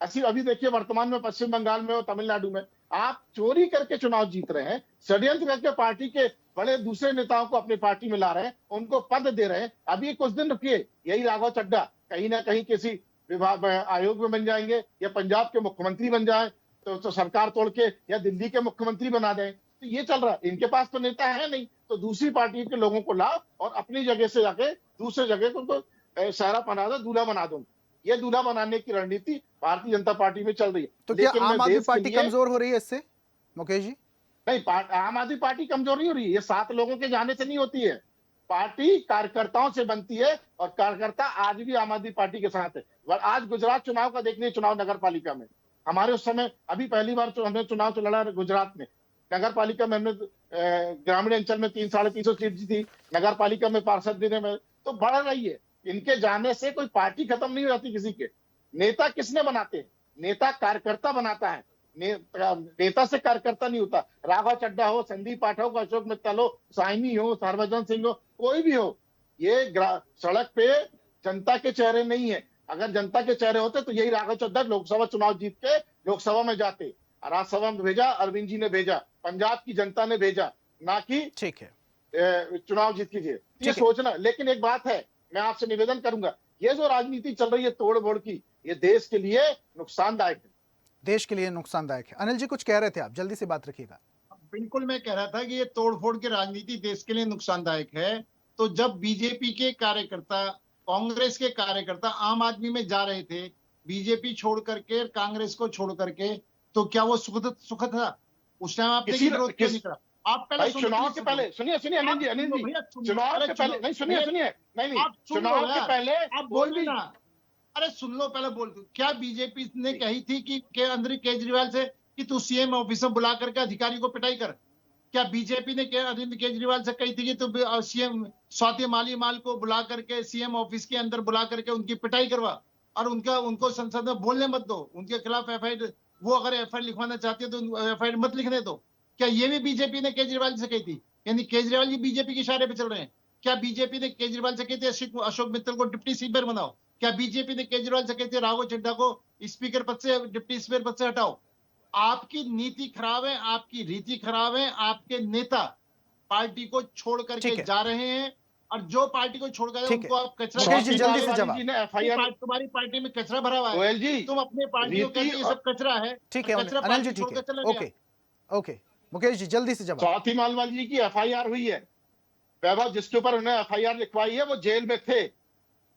अभी देखिए वर्तमान में पश्चिम बंगाल में और तमिलनाडु में आप चोरी करके चुनाव जीत रहे हैं, षड्यंत्र करके पार्टी के बड़े दूसरे नेताओं को अपनी पार्टी में ला रहे हैं, उनको पद दे रहे हैं। अभी कुछ दिन रुकिए, यही राघव चड्ढा कहीं ना कहीं किसी विभाग आयोग में बन जाएंगे या पंजाब के मुख्यमंत्री बन जाए तो सरकार तोड़ के या दिल्ली के मुख्यमंत्री बना दें। तो ये चल रहा है, इनके पास तो नेता है नहीं, तो दूसरी पार्टी के लोगों को लाओ और अपनी जगह से जाके दूसरे जगह को सारा बना दो, दूल्हा बना दो। ये दूल्हा बनाने की रणनीति भारतीय जनता पार्टी में चल रही है। तो क्या आम आदमी पार्टी कमजोर हो रही है इससे मुकेश जी? नहीं, आम आदमी पार्टी कमजोर नहीं हो रही है, ये 7 लोगों के जाने से नहीं होती है। पार्टी कार्यकर्ताओं से बनती है और कार्यकर्ता आज भी आम आदमी पार्टी के साथ है। आज गुजरात चुनाव का देखने, चुनाव नगर पालिका में हमारे उस समय अभी पहली बार हमने चुनाव लड़ा गुजरात में। नगर पालिका में हमने ग्रामीण अंचल में 300-350 सीट जीती, नगर पालिका में पार्षद देने में तो बढ़ रही है। इनके जाने से कोई पार्टी खत्म नहीं हो जाती किसी के। नेता किसने बनाते हैं? नेता कार्यकर्ता बनाता है, नेता से कार्यकर्ता नहीं होता। राघव चड्ढा हो, संदीप पाठक हो, अशोक मित्तल हो, साइनी हो, हरभजन सिंह हो, कोई भी हो, ये सड़क पे जनता के चेहरे नहीं है। अगर जनता के चेहरे होते तो यही राघव चड्ढा लोकसभा चुनाव जीत के लोकसभा में जाते। राज्यसभा में भेजा अरविंद जी ने भेजा, पंजाब की जनता ने भेजा, ना कि ठीक है चुनाव जीत कीजिए। ये सोचना। लेकिन एक बात है, मैं आपसे निवेदन करूंगा, ये जो राजनीति चल रही है तोड़ फोड़ की, ये देश के लिए नुकसानदायक है। देश के लिए नुकसानदायक है। अनिल जी कुछ कह रहे थे आप, जल्दी से बात रखिएगा। बिल्कुल, मैं कह रहा था कि ये तोड़फोड़ की राजनीति देश के लिए नुकसानदायक है। तो जब बीजेपी के कार्यकर्ता, कांग्रेस के कार्यकर्ता आम आदमी में जा रहे थे, बीजेपी छोड़ करके, कांग्रेस को छोड़ करके, तो क्या वो सुखद था? उस टाइम आपने विरोध क्यों नहीं करा? आप पहले चुनाव के पहले सुनिए अनिल जी, चुनाव के पहले नहीं, सुनिए नहीं, चुनाव के पहले आप बोल भी ना। अरे सुन लो, पहले बोल दो। क्या बीजेपी ने कही थी कि अंदर केजरीवाल से कि तू सीएम ऑफिस में बुला करके अधिकारी को पिटाई कर? क्या बीजेपी ने अरविंद केजरीवाल से कही थी कि तू सीएम स्वाति मालीवाल को बुला करके सीएम ऑफिस के अंदर बुला करके उनकी पिटाई करवा और उनको संसद में बोलने मत दो, उनके खिलाफ एफआईआर, वो अगर एफआईआर लिखवाना चाहती है तो एफआईआर मत लिखने दो? क्या ये भी बीजेपी ने केजरीवाल से कही थी? यानी केजरीवाल जी बीजेपी के इशारे पे चल रहे हैं। क्या बीजेपी ने केजरीवाल से कही थी अशोक मित्तल को डिप्टी स्पीकर बनाओ? क्या बीजेपी ने केजरीवाल से कही थी राघव चड्ढा को स्पीकर पद से, डिप्टी स्पीकर पद से हटाओ? आपकी नीति खराब है, आपकी रीति खराब है। आपके नेता पार्टी को छोड़ करके जा रहे हैं और जो पार्टी को छोड़ गए उनको आप कचरा। तुम्हारी पार्टी में कचरा भरा हुआ है, तुम अपने पार्टी को कहते ये सब कचरा है। ठीक है अनिल जी, ठीक है, ओके मुकेश जी जल्दी से जवाब। स्वाति मालीवाल जी की एफआईआर हुई है, वैभव जिसके ऊपर उन्हें एफआईआर लिखवाई है वो जेल में थे,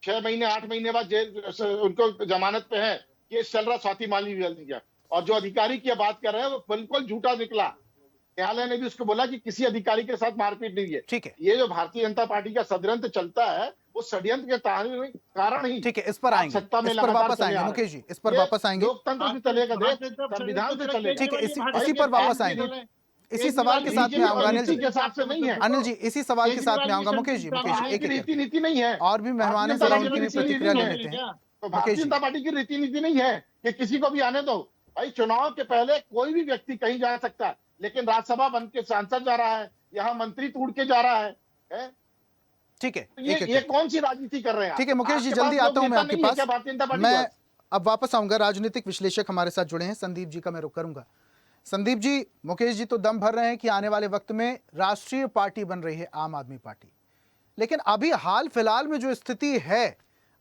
6 महीने 8 महीने बाद जेल उनको जमानत पे है। ये चल रहा स्वाति मालीवाल जी का। और जो अधिकारी की बात कर रहे हैं वो बिल्कुल झूठा निकला। न्यायालय ने भी उसको बोला कि किसी अधिकारी के साथ मारपीट नहीं है। ठीक है, ये जो भारतीय जनता पार्टी का षड्यंत्र चलता है वो षड्यंत्र के कारण ही। ठीक है, इस पर आएंगे, सत्ता में इस पर वापस आएंगे मुकेश जी, इस पर वापस आएंगे। लोकतंत्र से चलेगा देश, संविधान से चलेगा। ठीक है, इसी पर वापस आएंगे। इसी सवाल के साथ में आऊंगा अनिल जी, अनिल जी इसी सवाल के साथ में आऊंगा मुकेश जी। एक रीति नहीं है, और भी मेहमान हैं, जरा उनकी भी प्रतिक्रिया ले लेते हैं। तो भारतीय जनता पार्टी की रीति नीति नहीं है कि किसी को भी आने दो। भाई चुनाव के पहले कोई भी व्यक्ति कहीं जा सकता है, लेकिन राज्यसभा बन के सांसद जा रहा है, यहाँ मंत्री टूट के जा रहा है। ठीक है, ये कौन सी राजनीति कर रहे हैं? ठीक है मुकेश जी, जल्दी आता हूं मैं आपके पास। मैं अब वापस आऊंगा, राजनीतिक विश्लेषक हमारे साथ जुड़े हैं, संदीप जी का मैं रुख करूंगा। संदीप जी, मुकेश जी तो दम भर रहे हैं कि आने वाले वक्त में राष्ट्रीय पार्टी बन रही है आम आदमी पार्टी, लेकिन अभी हाल फिलहाल में जो स्थिति है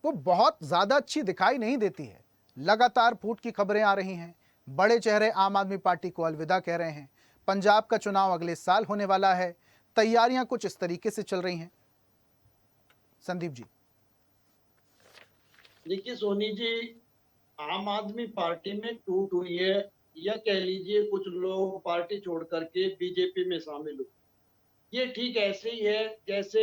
वो बहुत ज्यादा अच्छी दिखाई नहीं देती है। लगातार फूट की खबरें आ रही हैं, बड़े चेहरे आम आदमी पार्टी को अलविदा कह रहे हैं। पंजाब का चुनाव अगले साल होने वाला है, तैयारियां कुछ इस तरीके से चल रही हैं। संदीप जी। देखिए सोनी जी, आम आदमी पार्टी में टूट हुई है, या कह लीजिए कुछ लोग पार्टी छोड़ करके बीजेपी में शामिल हुए। ये ठीक ऐसे ही है जैसे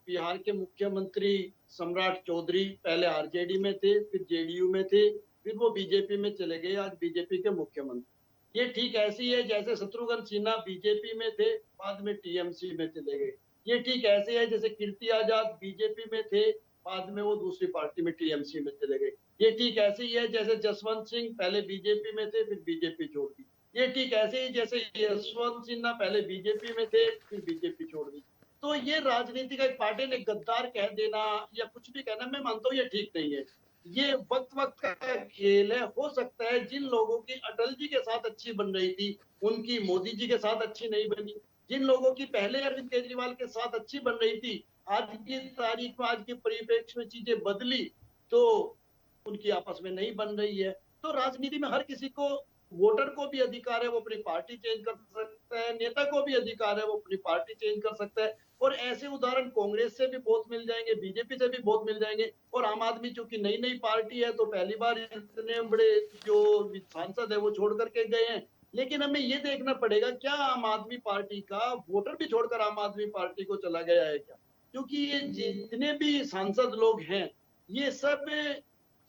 बिहार के मुख्यमंत्री सम्राट चौधरी पहले आरजेडी में थे, फिर जेडीयू में थे, फिर वो बीजेपी में चले गए, आज बीजेपी के मुख्यमंत्री। ये ठीक ऐसे ही है जैसे शत्रुघ्न सिन्हा बीजेपी में थे, बाद में टीएमसी में चले गए। ये ठीक ऐसे है जैसे कीर्ति आजाद बीजेपी में थे, बाद में वो दूसरी पार्टी में टीएमसी में चले गए। ये ठीक ऐसे ही है जैसे जसवंत सिंह पहले बीजेपी में थे, फिर बीजेपी छोड़ दी। ये ठीक ऐसे ही जैसे यशवंत सिन्हा पहले बीजेपी में थे, फिर बीजेपी छोड़ दी। तो ये राजनीति का एक पार्टी ने गद्दार कह देना या कुछ भी कहना, मैं मानता हूँ ये ठीक नहीं है। ये वक्त वक्त का खेल है। हो सकता है जिन लोगों की अटल जी के साथ अच्छी बन रही थी उनकी मोदी जी के साथ अच्छी नहीं बनी, जिन लोगों की पहले अरविंद केजरीवाल के साथ अच्छी बन रही थी, आज की तारीख में, आज के परिप्रेक्ष्य में चीजें बदली तो उनकी आपस में नहीं बन रही है। तो राजनीति में हर किसी को, वोटर को भी अधिकार है वो अपनी पार्टी चेंज कर सकता है, नेता को भी अधिकार है वो अपनी पार्टी चेंज कर सकता है। और ऐसे उदाहरण कांग्रेस से भी बहुत मिल जाएंगे, बीजेपी से भी बहुत मिल जाएंगे। और आम आदमी चूंकि नई नई पार्टी है तो पहली बार इतने बड़े जो सांसद है वो छोड़ करके गए हैं। लेकिन हमें ये देखना पड़ेगा क्या आम आदमी पार्टी का वोटर भी छोड़कर आम आदमी पार्टी को चला गया है क्या? क्योंकि ये जितने भी सांसद लोग हैं ये सब,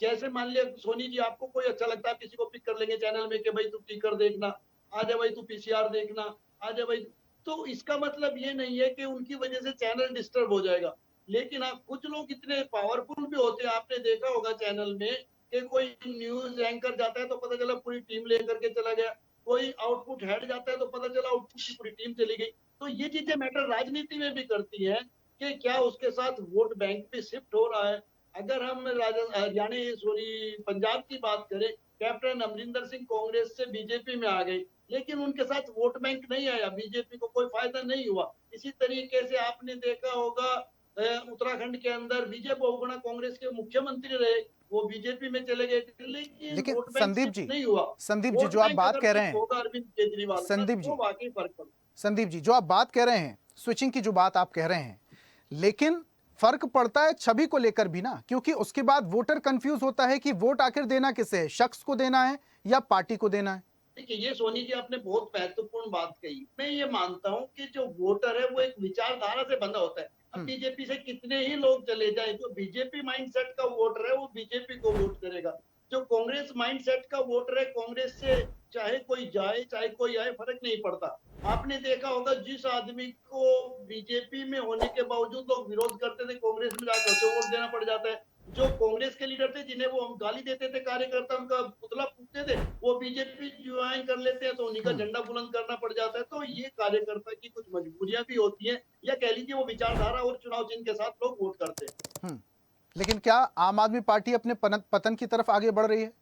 जैसे मान लिया सोनी जी आपको कोई अच्छा लगता है, किसी को पिक कर लेंगे चैनल में कि भाई तू टीकर देखना, आजा भाई तू पीसीआर देखना, आजा भाई। तो इसका मतलब ये नहीं है कि उनकी वजह से चैनल डिस्टर्ब हो जाएगा। लेकिन आप कुछ लोग इतने पावरफुल भी होते हैं, आपने देखा होगा चैनल में कि कोई न्यूज एंकर जाता है तो पता चला पूरी टीम लेकर के चला गया, कोई आउटपुट हेड जाता है तो पता चला आउटपुट की पूरी टीम चली गई। तो ये चीजें मैटर राजनीति में भी करती हैं कि क्या उसके साथ वोट बैंक पे शिफ्ट हो रहा है। अगर हम हरियाणा सॉरी पंजाब की बात करें, कैप्टन अमरिंदर सिंह कांग्रेस से बीजेपी में आ गए, लेकिन उनके साथ वोट बैंक नहीं आया, बीजेपी को कोई फायदा नहीं हुआ। इसी तरीके से आपने देखा होगा उत्तराखंड के अंदर विजय बहुगुणा कांग्रेस के मुख्यमंत्री रहे, वो बीजेपी में चले गए, लेकिन वोट बैंक संदीप शिफ्ट जी, नहीं हुआ। संदीप जी वोट जो आप बैंक बात अगर कह रहे शिफ्ट हैं, होगा अरविंद केजरीवाल का, संदीप जी, तो वाकई फर्क पड़ता। संदीप जी जो आप बात कह रहे हैं, स्विचिंग की जो बात आप कह रहे हैं, लेकिन फर्क पड़ता है छवि को लेकर भी ना, क्योंकि उसके बाद वोटर कंफ्यूज होता है कि वोट आखिर देना किसे है, शख्स को देना है या पार्टी को देना है। देखिए ये सोनी जी आपने बहुत महत्वपूर्ण बात कही। मैं ये मानता हूं कि जो वोटर है वो एक विचारधारा से बंधा होता है। अब बीजेपी से कितने ही लोग चले जाए, जो बीजेपी माइंडसेट का वोटर है वो बीजेपी को वोट करेगा। जो कांग्रेस माइंडसेट का वोटर है, कांग्रेस से चाहे कोई जाए चाहे कोई आए फर्क नहीं पड़ता। आपने देखा होगा जिस आदमी को बीजेपी में होने के बावजूद लोग विरोध करते थे, कांग्रेस में जाकर उसे वोट देना पड़ जाता है। जो कांग्रेस के लीडर थे जिन्हें वो हम गाली देते थे, कार्यकर्ता उनका पुतला फूकते थे, वो बीजेपी ज्वाइन कर लेते हैं तो उन्हीं का झंडा बुलंद करना पड़ जाता है। तो ये कार्यकर्ता की कुछ मजबूरियां भी होती हैं, या कह लीजिए वो विचारधारा और चुनाव चिन्ह के साथ लोग वोट करते हैं। लेकिन क्या आम आदमी पार्टी अपने पतन की तरफ आगे बढ़ रही है?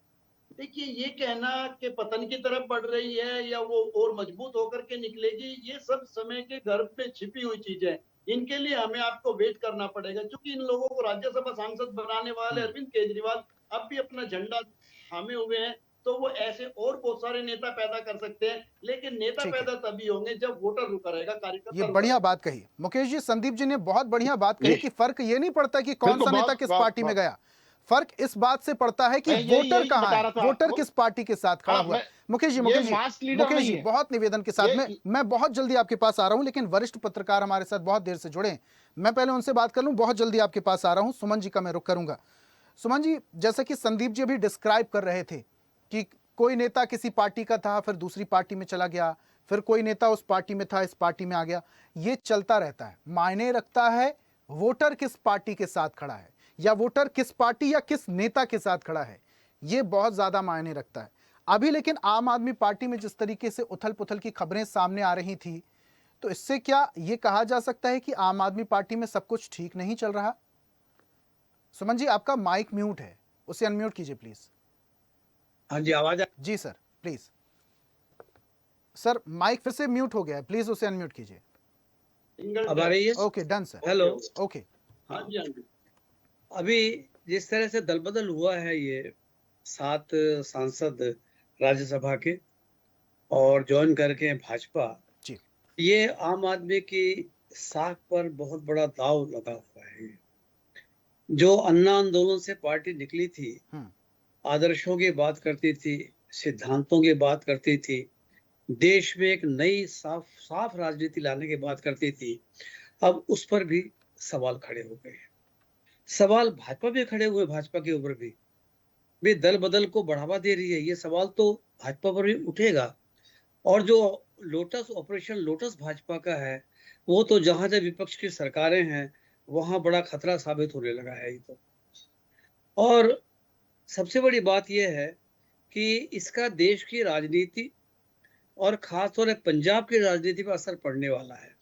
देखिए ये कहना कि पतन की तरफ बढ़ रही है या वो और मजबूत होकर के निकलेगी, ये सब समय के गर्भ में छिपी हुई चीजें हैं। इनके लिए हमें आपको वेट करना पड़ेगा, क्योंकि इन लोगों को राज्यसभा सांसद बनाने वाले अरविंद केजरीवाल अब भी अपना झंडा थामे हुए हैं। तो वो ऐसे और बहुत सारे नेता पैदा कर सकते हैं, लेकिन नेता पैदा तभी होंगे जब वोटर रुका रहेगा, कार्यकर्ता ये रुका बढ़िया रहेगा। बात कही मुकेश जी। संदीप जी ने बहुत बढ़िया बात कही कि फर्क ये नहीं पड़ता कि कौन सा नेता किस पार्टी में गया, फर्क इस बात से पड़ता है कि वोटर कहाँ है, वोटर किस पार्टी के साथ खड़ा हुआ है। मुकेश जी बहुत निवेदन के साथ मैं बहुत जल्दी आपके पास आ रहा हूं, लेकिन वरिष्ठ पत्रकार हमारे साथ बहुत देर से जुड़े हैं, मैं पहले उनसे बात कर लूं, बहुत जल्दी आपके पास आ रहा हूं। सुमन जी का मैं रुख करूंगा। सुमन जी, जैसा कि संदीप जी अभी डिस्क्राइब कर रहे थे कि कोई नेता किसी पार्टी का था, फिर दूसरी पार्टी में चला गया, फिर कोई नेता उस पार्टी में था, इस पार्टी में आ गया, ये चलता रहता है। मायने रखता है वोटर किस पार्टी के साथ खड़ा है, या वोटर किस पार्टी या किस नेता के साथ खड़ा है, ये बहुत ज्यादा मायने रखता है। अभी लेकिन आम आदमी पार्टी में जिस तरीके से उथल पुथल की खबरें सामने आ रही थी, तो इससे क्या ये कहा जा सकता है कि आम आदमी पार्टी में सब कुछ ठीक नहीं चल रहा? सुमन जी आपका माइक म्यूट है, उसे अनम्यूट कीजिए प्लीज। हाँ जी, आवाज जी सर प्लीज। सर माइक फिर से म्यूट हो गया है, प्लीज उसे अनम्यूट कीजिए। अब आ रही है? Okay done sir. Hello. Okay. हाँ जी, हाँ जी। अभी जिस तरह से दल बदल हुआ है, ये 7 सांसद राज्यसभा के और ज्वाइन करके भाजपा, ये आम आदमी की साख पर बहुत बड़ा दाव लगा हुआ है। जो अन्ना आंदोलन से पार्टी निकली थी, आदर्शों की बात करती थी, सिद्धांतों की बात करती थी, देश में एक नई साफ राजनीति लाने की बात करती थी, अब उस पर भी सवाल खड़े हो गए। सवाल भाजपा भी खड़े हुए, भाजपा के ऊपर भी दल बदल को बढ़ावा दे रही है, ये सवाल तो भाजपा पर भी उठेगा। और जो ऑपरेशन लोटस भाजपा का है, वो तो जहां जहां विपक्ष की सरकारें हैं वहां बड़ा खतरा साबित होने लगा है। तो और सबसे बड़ी बात यह है कि इसका देश की राजनीति और खासतौर से पंजाब की राजनीति पर असर पड़ने वाला है।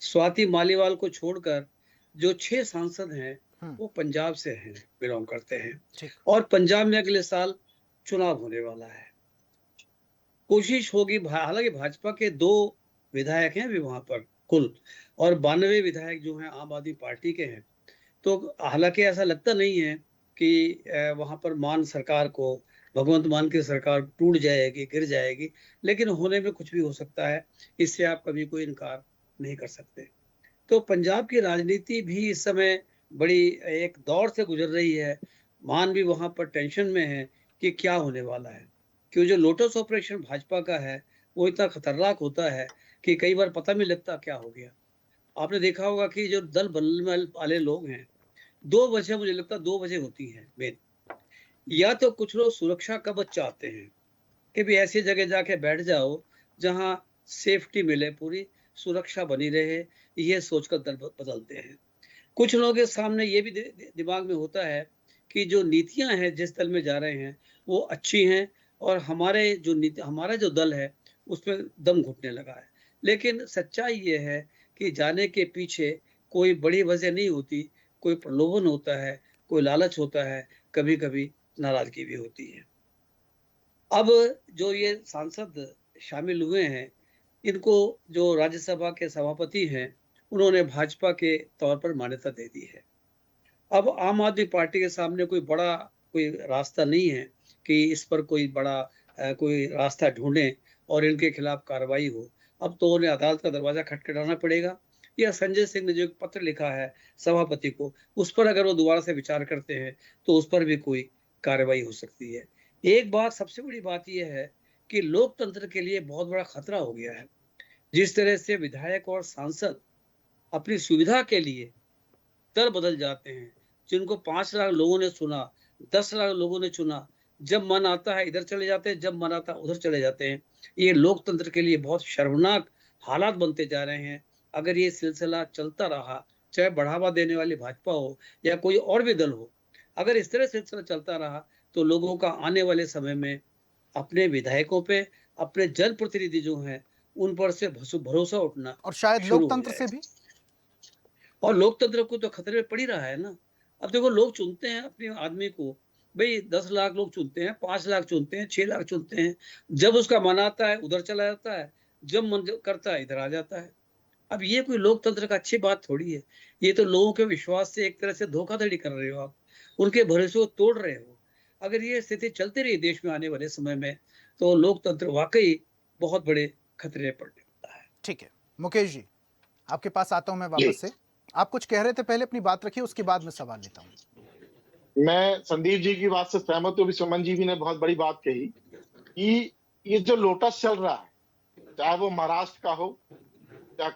स्वाति मालीवाल को छोड़कर जो 6 सांसद हैं वो पंजाब से हैं, बिलोंग करते हैं। और पंजाब में अगले साल चुनाव होने वाला है। कोशिश होगी, हालांकि भाजपा के 2 विधायक हैं अभी वहां पर कुल, और 92 विधायक जो हैं आम आदमी पार्टी के हैं। तो हालांकि ऐसा लगता नहीं है कि वहां पर मान सरकार को, भगवंत मान की सरकार टूट जाएगी, गिर जाएगी, लेकिन होने में कुछ भी हो सकता है, इससे आप कभी कोई इनकार नहीं कर सकते। तो पंजाब की राजनीति भी इस समय बड़ी एक दौर से गुजर रही है। मान भी वहां पर टेंशन में है कि क्या होने वाला है, क्यों जो लोटस ऑपरेशन भाजपा का है वो इतना खतरनाक होता है कि कई बार पता नहीं लगता क्या हो गया। आपने देखा होगा कि जो दल बदलने वाले लोग हैं, 2 वजह मुझे लगता है 2 वजह होती हैं मेन। या तो कुछ लोग सुरक्षा कवच चाहते हैं कि भी ऐसी जगह जाके बैठ जाओ जहां सेफ्टी मिले, पूरी सुरक्षा बनी रहे, ये सोचकर दल बदलते हैं। कुछ लोगों के सामने ये भी दिमाग में होता है कि जो नीतियां हैं जिस दल में जा रहे हैं वो अच्छी हैं और हमारा जो दल है उसमें दम घुटने लगा है। लेकिन सच्चाई ये है कि जाने के पीछे कोई बड़ी वजह नहीं होती, कोई प्रलोभन होता है, कोई लालच होता है, कभी कभी नाराजगी भी होती है। अब जो ये सांसद शामिल हुए हैं, इनको जो राज्यसभा के सभापति हैं उन्होंने भाजपा के तौर पर मान्यता दे दी है। अब आम आदमी पार्टी के सामने कोई रास्ता नहीं है कि इस पर कोई बड़ा कोई रास्ता ढूंढें और इनके खिलाफ कार्रवाई हो। अब तो उन्हें अदालत का दरवाजा खटखटाना पड़ेगा, या संजय सिंह ने जो एक पत्र लिखा है सभापति को, उस पर अगर वो दोबारा से विचार करते हैं तो उस पर भी कोई कार्रवाई हो सकती है। एक बात, सबसे बड़ी बात यह है कि लोकतंत्र के लिए बहुत बड़ा खतरा हो गया है। जिस तरह से विधायक और सांसद अपनी सुविधा के लिए दल बदल जाते हैं, जिनको 5 लाख लोगों ने चुना, 10 लाख लोगों ने चुना, जब मन आता है इधर चले जाते हैं, जब मन आता है उधर चले जाते हैं। ये लोकतंत्र के लिए बहुत शर्मनाक हालात बनते जा रहे हैं। अगर ये सिलसिला चलता रहा, चाहे बढ़ावा देने वाली भाजपा हो या कोई और भी दल हो, अगर इस तरह सिलसिला चलता रहा तो लोगों का आने वाले समय में अपने विधायकों पे, अपने जनप्रतिनिधि जो हैं उन पर से भरोसा उठना और शायद लोकतंत्र से भी, और लोकतंत्र को तो खतरे में पड़ ही रहा है ना। अब देखो, लोग चुनते हैं अपने आदमी को, भाई 10 लाख लोग चुनते हैं, 5 लाख चुनते हैं, 6 लाख चुनते हैं। जब उसका मन आता है उधर चला जाता है, जब मन करता है इधर आ जाता है। अब ये कोई लोकतंत्र का अच्छी बात थोड़ी है। ये तो लोगों के विश्वास से एक तरह से धोखाधड़ी कर रहे हो आप, उनके भरोसे को तोड़ रहे हो। अगर ये स्थिति चलती रही देश में आने वाले समय में तो लोकतंत्र वाकई बहुत बड़े खतरे पड़ने वाला है। ठीक है मुकेश जी, आपके पास आता हूं मैं वापस से। आप कुछ कह रहे थे, पहले अपनी बात रखिए, उसके बाद मैं सवाल लेता हूं। मैं संदीप जी की बात से सहमत हूँ। सुमन जी भी ने बहुत बड़ी बात कही कि ये जो लोटस चल रहा है, चाहे वो महाराष्ट्र का हो या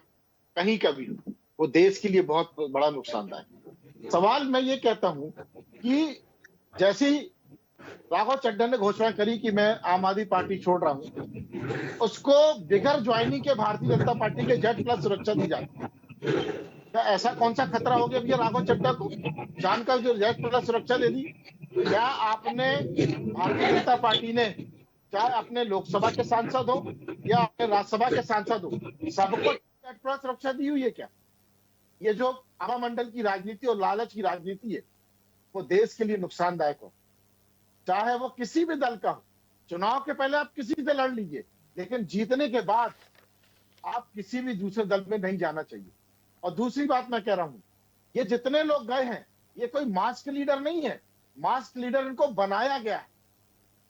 कहीं का भी हो, वो देश के लिए बहुत बड़ा नुकसानदायक। सवाल मैं ये कहता हूं कि जैसे ही राघव चड्ढा ने घोषणा करी कि मैं आम आदमी पार्टी छोड़ रहा हूं, उसको बिगर ज्वाइनिंग के भारतीय जनता पार्टी के Z+ सुरक्षा दी जाती है। क्या ऐसा कौन सा खतरा हो गया भैया राघव चड्ढा को जानकर जो Z+ सुरक्षा दे दी? क्या आपने भारतीय जनता पार्टी ने, चाहे अपने लोकसभा के सांसद हो या अपने राज्यसभा के सांसद हो, सबको Z+ सुरक्षा दी हुई है क्या? ये जो आवामंडल की राजनीति और लालच की राजनीति है, वो देश के लिए नुकसानदायक हो, चाहे वो किसी भी दल का हो। चुनाव के पहले आप किसी से लड़ लीजिए, लेकिन जीतने के बाद आप किसी भी दूसरे दल में नहीं जाना चाहिए। और दूसरी बात मैं कह रहा हूं, ये जितने लोग गए हैं, ये कोई मास्क लीडर नहीं है। मास्क लीडर इनको बनाया गया है।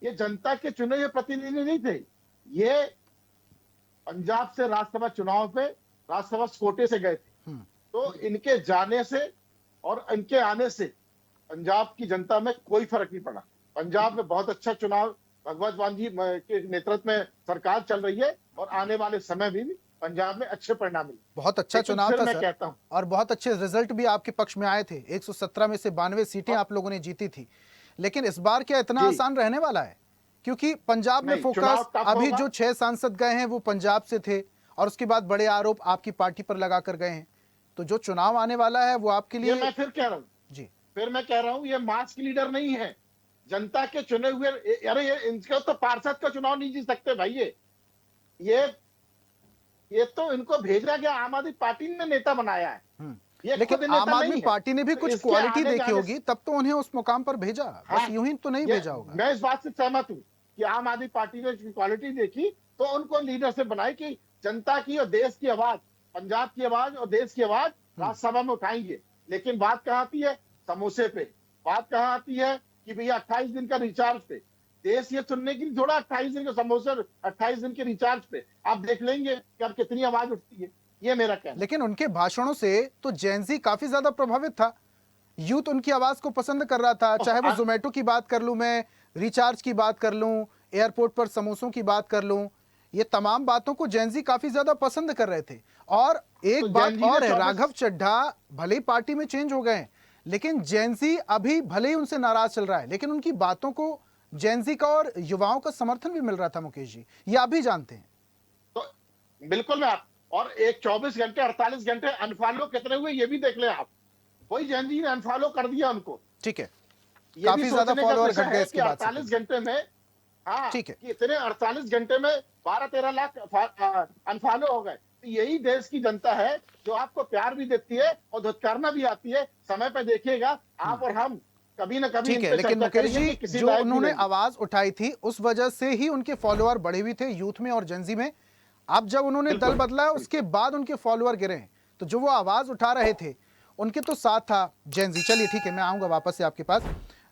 ये जनता के चुने हुए प्रतिनिधि नहीं थे। ये पंजाब से राज्यसभा चुनाव पे राज्यसभा कोटे से गए थे। तो इनके जाने से और इनके आने से पंजाब की जनता में कोई फर्क नहीं पड़ा। पंजाब में बहुत अच्छा चुनाव, भगवत मान जी के नेतृत्व में सरकार चल रही है और आने वाले समय भी पंजाब में अच्छे परिणाम मिले। बहुत अच्छा चुनाव था सर, कहता हूं, और बहुत अच्छे रिजल्ट भी आपके पक्ष में आए थे। 117 में से 92 सीटें आप लोगों ने जीती थी। लेकिन इस बार क्या इतना आसान रहने वाला है? क्योंकि पंजाब में फोकस, अभी जो 6 सांसद गए हैं वो पंजाब से थे और उसके बाद बड़े आरोप आपकी पार्टी पर लगा कर गए हैं। तो जो चुनाव आने वाला है वो आपके लिए, मैं फिर कह रहा हूँ जी, फिर मैं कह रहा हूँ, ये मास्क लीडर नहीं है, जनता के चुने हुए। अरे ये इनके तो पार्षद का चुनाव नहीं जीत सकते भाई। ये तो इनको भेजा गया, आम आदमी पार्टी ने नेता बनाया है। ये खुद लेकिन नेता आम आदमी नहीं है। पार्टी ने भी तो कुछ इसके क्वालिटी आने देखी जाने होगी, तब तो उन्हें उस मुकाम पर भेजा, बस हाँ, यूं ही तो नहीं ये भेजा होगा। मैं इस बात से सहमत हूँ कि आम आदमी पार्टी ने क्वालिटी देखी तो उनको लीडरशिप बनाई कि जनता की और देश की आवाज, पंजाब की आवाज और देश की आवाज राज्यसभा में उठाएंगे। लेकिन बात कहाँ आती है? समोसे पे। बात कहाँ आती है कि भैया 28 दिन का रिचार्ज पे। देश ये सुनने की थोड़ा 28 दिन के समोसे, 28 दिन के रिचार्ज पे आप देख लेंगे कि अब कितनी आवाज उठती है। ये मेरा कहना। लेकिन उनके भाषणों से तो जेनजी काफी ज्यादा प्रभावित था, यूथ उनकी आवाज को पसंद कर रहा था। चाहे वो जोमेटो की बात कर लूं, मैं रिचार्ज की बात कर लूं, एयरपोर्ट पर समोसों की बात कर लूं, ये तमाम बातों को जेनजी काफी ज्यादा पसंद कर रहे थे। और एक तो बात जेन जी ने और है, 24 राघव चड्ढा भले ही पार्टी में चेंज हो गए हैं, लेकिन जेनजी अभी भले ही उनसे नाराज चल रहा है, लेकिन उनकी बातों को जेनजी का और युवाओं का समर्थन भी मिल रहा था। मुकेश जी, ये आप भी जानते हैं। तो बिल्कुल मैं और एक 24 घंटे 48 घंटे अनफॉलो कितने हुए ये भी देख ले आप। वही जैन जी ने अनफॉलो कर दिया उनको। ठीक है, ये काफी भी ज्यादा सोचने का फॉलोअर विषय घट गए है इसके कि बाद से। 48 घंटे में, हाँ, ठीक है, कि इतने 48 घंटे में 12-13 लाख अनफॉलो हो गए। तो यही देश की जनता है जो आपको प्यार भी देती है और धुतकारना भी आती है। समय पे देखिएगा आप और हम कभी ना कभी ठीक है। इन पे लेकिन चर्चा मुकेश करेंगे जी, कि किसी जो लायक भी उन्होंने नहीं। आवाज उठाई थी उस वजह से ही उनके फॉलोअर बढ़े हुए थे यूथ में और जेनजी में। अब जब उन्होंने दल बदला उसके बाद उनके फॉलोअर गिरे हैं, तो जो वो आवाज उठा रहे थे उनके तो साथ था जेनजी। चलिए ठीक है, मैं आऊंगा वापस से आपके पास।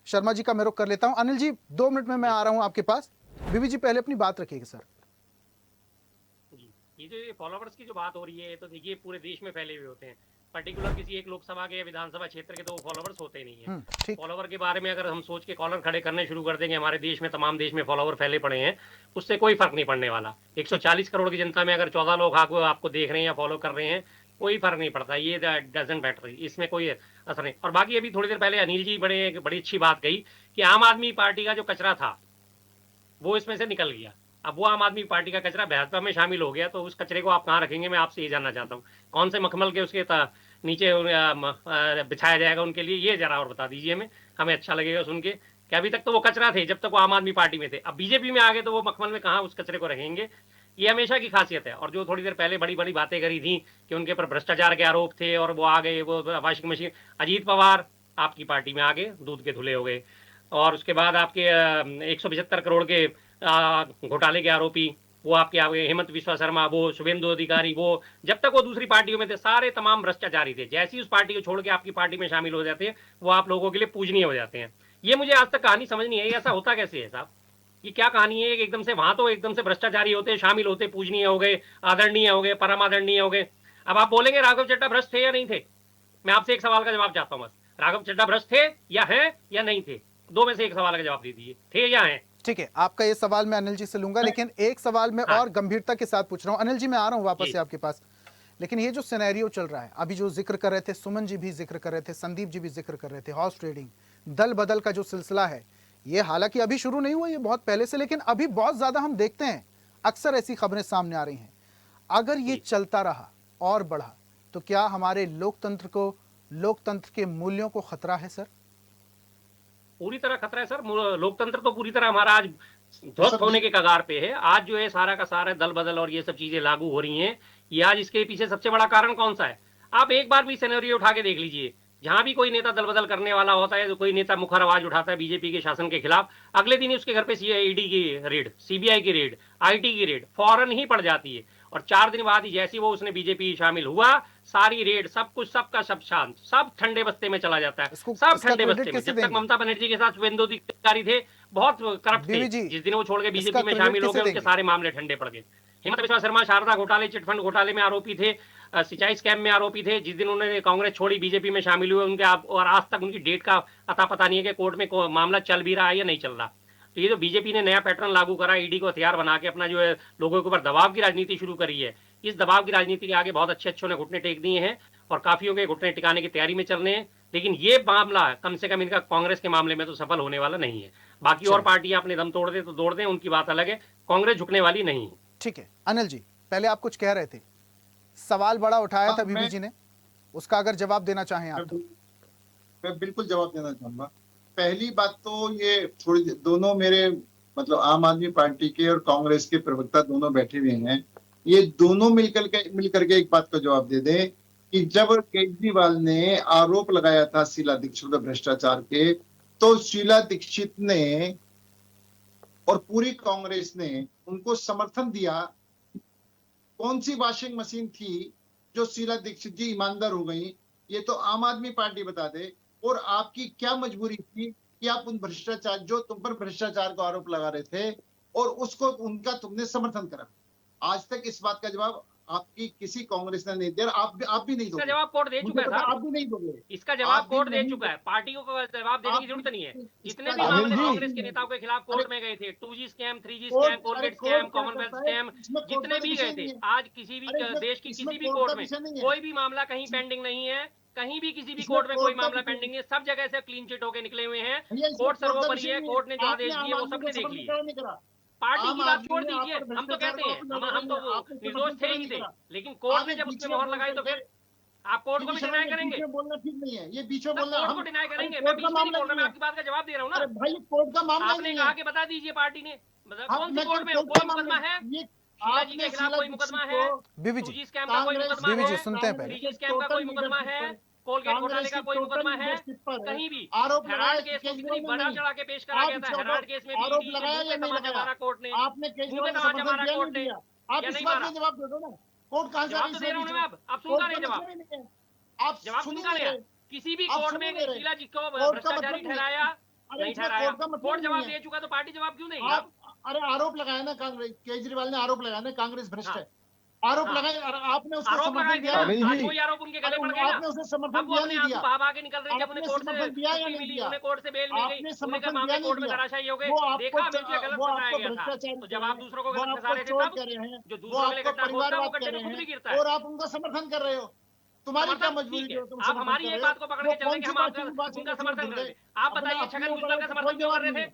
शर्मा जी का मैं रुख कर लेता हूं। अनिल जी 2 मिनट में मैं आ रहा हूं आपके पास। बीबी जी पहले अपनी बात रखिएगा सर। ये जो फॉलोवर्स की जो बात हो रही है, तो देखिए पूरे देश में फैले हुए होते हैं। पर्टिकुलर किसी एक लोकसभा के या विधानसभा क्षेत्र के तो फॉलोवर्स होते नहीं है। फॉलोवर के बारे में अगर हम सोच के कॉलर खड़े करने शुरू कर देंगे, हमारे देश में तमाम देश में फॉलोवर फैले पड़े हैं, उससे कोई फर्क नहीं पड़ने वाला। 140 करोड़ की जनता में अगर 14 लोग आपको देख रहे हैं या फॉलो कर रहे हैं, कोई फर्क नहीं पड़ता। ये डजंट मैटर, इसमें कोई असर नहीं। और बाकी अभी थोड़ी देर पहले अनिल जी बड़ी अच्छी बात कही कि आम आदमी पार्टी का जो कचरा था वो इसमें से निकल गया। अब वो आम आदमी पार्टी का कचरा भाजपा में शामिल हो गया, तो उस कचरे को आप कहाँ रखेंगे? मैं आपसे ये जानना चाहता हूँ। कौन से मखमल के उसके नीचे बिछाया जाएगा उनके लिए, ये जरा और बता दीजिए हमें अच्छा लगेगा सुन के कि अभी तक तो वो कचरा थे जब तक वो आम आदमी पार्टी में थे। अब बीजेपी में आ गए तो वो मखमल में कहाँ उस कचरे को रखेंगे? ये हमेशा की खासियत है। और जो थोड़ी देर पहले बड़ी बड़ी बातें करी थी कि उनके ऊपर भ्रष्टाचार के आरोप थे और वो आ गए, वो वॉशिंग मशीन, अजीत पवार आपकी पार्टी में आ गए, दूध के धुले हो गए। और उसके बाद आपके 175 करोड़ के घोटाले के आरोपी वो आपके हेमंत विश्वा शर्मा, वो शुभेंदु अधिकारी, वो जब तक वो दूसरी पार्टियों में थे सारे तमाम भ्रष्टाचारी थे। जैसे ही उस पार्टी को छोड़ के आपकी पार्टी में शामिल हो जाते हैं, वो आप लोगों के लिए पूजनीय हो जाते हैं। ये मुझे आज तक कहानी समझ नहीं आई, ऐसा होता कैसे है साहब? ये क्या कहानी है? एकदम से वहां तो एकदम से भ्रष्टाचारी होते, शामिल होते, पूजनीय हो गए, आदरणीय हो गए, परम आदरणीय हो गए। अब आप बोलेंगे राघव चड्ढा भ्रष्ट थे या नहीं थे? मैं आपसे एक सवाल का जवाब चाहता हूँ बस। राघव चड्ढा भ्रष्ट थे या है या नहीं थे? 2 में से एक सवाल का जवाब दे दीजिए, थे या हैं? ठीक है, आपका ये सवाल मैं अनिल जी से लूंगा, लेकिन एक सवाल मैं और गंभीरता के साथ पूछ रहा हूं। अनिल जी मैं आ रहा हूं वापस से आपके पास। लेकिन ये जो सिनेरियो चल रहा है, अभी जो जिक्र कर रहे थे, सुमन जी भी जिक्र कर रहे थे, संदीप जी भी जिक्र कर रहे थे, हॉर्स ट्रेडिंग, दल बदल का जो सिलसिला है, ये हालांकि अभी शुरू नहीं हुआ, ये बहुत पहले से, लेकिन अभी बहुत ज्यादा हम देखते हैं, अक्सर ऐसी खबरें सामने आ रही हैं। अगर ये चलता रहा और बढ़ा तो क्या हमारे लोकतंत्र को, लोकतंत्र के मूल्यों को खतरा है सर? पूरी तरह खतरा है सर। लोकतंत्र तो पूरी तरह हमारा आज ध्वस्त होने के कगार पे है। आज जो है सारा का सारा दल बदल और ये सब चीजें लागू हो रही हैं। ये आज इसके पीछे सबसे बड़ा कारण कौन सा है? आप एक बार भी सिनेरियो उठा के देख लीजिए, जहां भी कोई नेता दल बदल करने वाला होता है, तो कोई नेता मुखर आवाज उठाता है बीजेपी के शासन के खिलाफ, अगले दिन ही उसके घर पे ईडी की रेड, सीबीआई की रेड, आईटी की रेड फौरन ही पड़ जाती है। और 4 दिन बाद ही जैसे वो उसने बीजेपी शामिल हुआ, सारी रेड, सब कुछ, सबका सब शांत, सब ठंडे बस्ते में चला जाता है, सब ठंडे बस्ते में। जब तक ममता बनर्जी के साथ शुभेंदु अधिकारी थे, बहुत करप्ट थे, जिस दिन वो छोड़ के बीजेपी में शामिल हो गए, उनके सारे मामले ठंडे पड़ गए। हेमंत विश्वा शर्मा शारदा घोटाले, चिटफंड घोटाले में आरोपी थे, सिंचाई स्कैम में आरोपी थे। जिस दिन उन्होंने कांग्रेस छोड़ी, बीजेपी में शामिल हुए, उनके और आज तक उनकी डेट का अता पता नहीं है कि कोर्ट में मामला चल भी रहा है या नहीं चल रहा। तो ये जो बीजेपी ने नया पैटर्न लागू करा, ईडी को हथियार बना के अपना जो है लोगों के ऊपर दबाव की राजनीति शुरू करी है, इस दबाव की राजनीति के आगे बहुत अच्छे ने घुटने टेक दिए हैं और काफियों के घुटने टिकाने की तैयारी में चल रहे हैं। लेकिन ये मामला कम से कम इनका कांग्रेस के मामले में तो सफल होने वाला नहीं है। बाकी और पार्टियां अपने दम तोड़ दे तो तोड़ दें, उनकी बात अलग है, कांग्रेस झुकने वाली नहीं है। ठीक है अनिल जी, पहले आप कुछ कह रहे थे, सवाल बड़ा उठाया था बीबी जी ने, उसका अगर जवाब देना चाहें आप तो। मैं बिल्कुल जवाब देना चाहूंगा। पहली बात तो ये थोड़ी, दोनों मेरे मतलब आम आदमी पार्टी के और कांग्रेस के प्रवक्ता दोनों बैठे हुए हैं, ये दोनों मिलकर के एक बात का जवाब दे दें कि जब केजरीवाल ने आरोप लगाया था शीला दीक्षित पर भ्रष्टाचार के, तो शीला दीक्षित ने और पूरी कांग्रेस ने उनको समर्थन दिया। कौन सी वॉशिंग मशीन थी जो शीला दीक्षित जी ईमानदार हो गई, ये तो आम आदमी पार्टी बता दे। और आपकी क्या मजबूरी थी कि आप उन भ्रष्टाचार, जो तुम पर भ्रष्टाचार का आरोप लगा रहे थे, और उसको उनका तुमने समर्थन करा। आज तक इस बात का जवाब आपकी किसी कांग्रेस ने नहीं दिया। आप भी नहीं दोगे। इसका जवाब कोर्ट दे चुका है साहब। आप भी नहीं दोगे। इसका जवाब कोर्ट दे चुका है। पार्टियों को जवाब देने की जरूरत नहीं है। जितने भी मामले कांग्रेस के नेताओं के खिलाफ कोर्ट में गए थे, 2G scam, 3G scam, Colgate scam, Commonwealth scam, जितने भी गए थे, आज किसी भी देश की किसी भी कोर्ट में कोई भी मामला कहीं पेंडिंग नहीं है। कहीं भी किसी भी कोर्ट में कोई मामला पेंडिंग है। सब जगह से क्लीन चिट होकर निकले हुए हैं। कोर्ट सर्वोपरि है। कोर्ट ने जो आदेश दिए वो सबने देख लिए। पार्टी की बात छोड़ दीजिए, हम तो कहते हैं हम तो निर्दोष थे ही थे, लेकिन कोर्ट ने जब उसमें मोहर लगाई तो फिर आप कोर्ट को भी डिनाई करेंगे। बोलना ठीक नहीं है, ये बीच में बोलना। कोर्ट को डिनाई करेंगे। मैं बीच में नहीं बोल रहा, मैं आपकी बात का जवाब दे रहा हूँ ना। भाई कोर्ट का मामला आपने कहा कि बता दीजिए पार्टी ने, कौन सी कोर्ट में कोई मुकदमा है? शीला जी के खिलाफ कोई मुकदमा है? बीबी जी, 2G स्कैम का कोई मुकदमा है? बीबी जी सुनते हैं पहले। 3G स्कैम का कोई मुकदमा है? कोलगेट घोटाले का कोई मुकदमा है? कहीं भी हेराल्ड केस को कितनी बढ़ा चढ़ा के पेश करा गया था। हेराल्ड केस में भी हमारा कोर्ट ने, आपने हमारा कोर्ट ने, आप इस बात का जवाब दे दो ना। कोर्ट कहां से जवाब तो दे रहा हूँ मैं। आप सुनता नहीं जवाब, आप जवाब सुनता नहीं। किसी भी कोर्ट में शीला जी को भ्रष्टाचारी ठहराया नहीं ठहराया, कोर्ट जवाब दे चुका तो पार्टी जवाब क्यों नहीं? अरे आरोप लगाया ना कांग्रेस, केजरीवाल ने आरोप लगाया ना कांग्रेस भ्रष्ट है। आरोप लगाए, आपने उसको समर्थन दिया। आज कोई आरोप उनके गले पड़ गया। आपने उसे समर्थन दिया नहीं दिया। भाग आगे निकल रहे जब उन्हें कोर्ट से छुट्टी मिली, उन्हें कोर्ट से बेल मिल गई, उन्हें कहा मामले कोर्ट में धराशायी हो गए। देखा मिलकर गलत बनाया गया था, तो जब आप दूसरों को गलत फंसा रहे थे तब जो दूसरों के लिए गड्ढा खोदता है वो गड्ढे में खुद भी गिरता है। और आप उनका समर्थन कर रहे हो। तुम्हारी क्या मजबूरी है? आप हमारी एक बात को पकड़ के चल रहे कि हम उनका समर्थन कर रहे। आप बताइए छगन भुजबल का समर्थन क्यों कर रहे थे?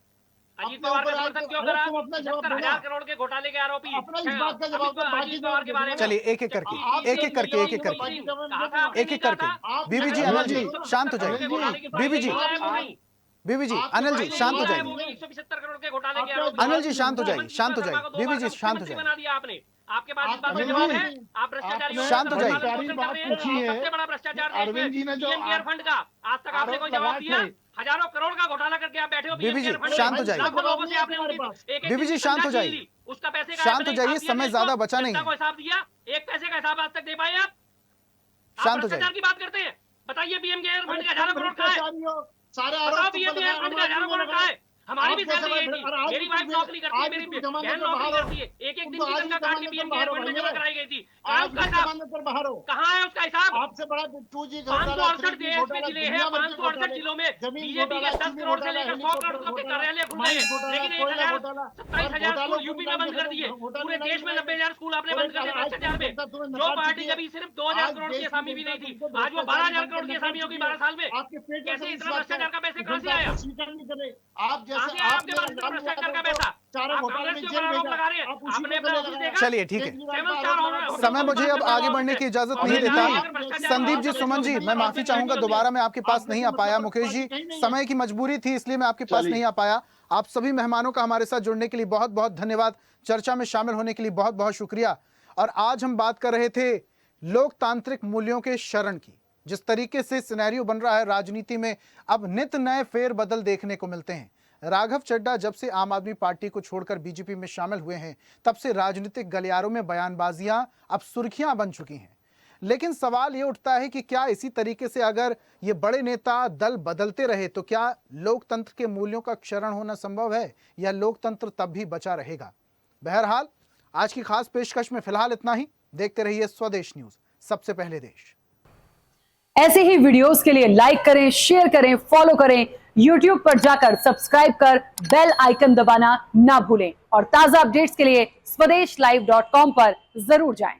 अजीत पवार का समर्थन क्यों करा? 70,000 करोड़ के घोटाले के आरोपी अजीत पवार के बारे में। चलिए एक एक करके बीबी जी, अनिल जी शांत हो जाइए। बीबी जी, अनिल जी शांत हो जाइए। 175 करोड़ के घोटाले के आरोपी अनिल जी शांत हो जाइए, शांत हो जाइए। बीबी जी शांत हो जाइए। बना दिया आपने। आपके पास इस बात का जवाब है? आप भ्रष्टाचारी शांत हो जाइए। सबसे बड़ा भ्रष्टाचार अरविंद जी ने जो पीएम केयर फंड का आज तक आपने कोई जवाब दिया? हजारों करोड़ का घोटाला करके आप बैठे हो। बीबी जी शांत हो जाइए। बीबी जी शांत हो जाइए, उसका पैसे का शांत हो जाइए, समय ज्यादा बचा नहीं है। हिसाब दिया, एक पैसे का हिसाब आज तक दे पाए आप? शांत हो जाइए। की बात करते हैं, बताइए पीएम केयर फंड का हजारों करोड़ कहाँ है? सारे पीएम केयर फंड का हजारों करोड़ कहाँ है? हमारी भी सैलरी यही थी। मेरी वाइफ नौकरी करती है, मेरी बहन नौकरी करती है। एक दिन की तनख्वाह काट के पीएम केयर फंड में जमा कराई गई थी। कहाँ है उसका हिसाब? आपसे बड़ा 2G 568 देश में जिले हैं, 568 जिलों में बीजेपी के 10 करोड़ से लेकर 100 करोड़ तक के कार्यालय खुल रहे हैं, लेकिन 27,000 स्कूल यूपी में बंद कर दिए। पूरे देश में 90,000 स्कूल आपने बंद कर दिए भ्रष्टाचार में। जो पार्टी कभी सिर्फ 2,000 करोड़ की असामी भी नहीं थी, आज वो 12,000 करोड़ की असामी होगी 12 साल में। कैसे इतना भ्रष्टाचार का पैसे कहाँ से आया? आप जैसे आपके पास भ्रष्टाचार का पैसा कांग्रेस के ऊपर आरोप लगा रहे हैं। आपने अपना ऑफिस देखा? चलिए ठीक है, समय मुझे अब आगे बढ़ने की इजाजत नहीं देता। संदीप जी, सुमन जी, मैं माफी चाहूंगा, दोबारा मैं आपके पास नहीं आ पाया। मुकेश जी, समय की मजबूरी थी इसलिए मैं आपके पास नहीं आ पाया। आप सभी मेहमानों का हमारे साथ जुड़ने के लिए बहुत बहुत धन्यवाद। चर्चा में शामिल होने के लिए बहुत बहुत शुक्रिया। और आज हम बात कर रहे थे लोकतांत्रिक मूल्यों के शरण की। जिस तरीके से सिनेरियो बन रहा है राजनीति में, अब नित नए फेर बदल देखने को मिलते हैं। राघव चड्ढा जब से आम आदमी पार्टी को छोड़कर बीजेपी में शामिल हुए हैं, तब से राजनीतिक गलियारों में बयानबाजियां अब सुर्खियां बन चुकी हैं। लेकिन सवाल ये उठता है कि क्या इसी तरीके से अगर ये बड़े नेता दल बदलते रहे तो क्या लोकतंत्र के मूल्यों का क्षरण होना संभव है, या लोकतंत्र तब भी बचा रहेगा? बहरहाल आज की खास पेशकश में फिलहाल इतना ही। देखते रहिए स्वदेश न्यूज, सबसे पहले देश। ऐसे ही वीडियोस के लिए लाइक करें, शेयर करें, फॉलो करें। YouTube पर जाकर सब्सक्राइब कर बेल आइकन दबाना ना भूलें और ताजा अपडेट्स के लिए swedeshlive.com पर जरूर जाएं।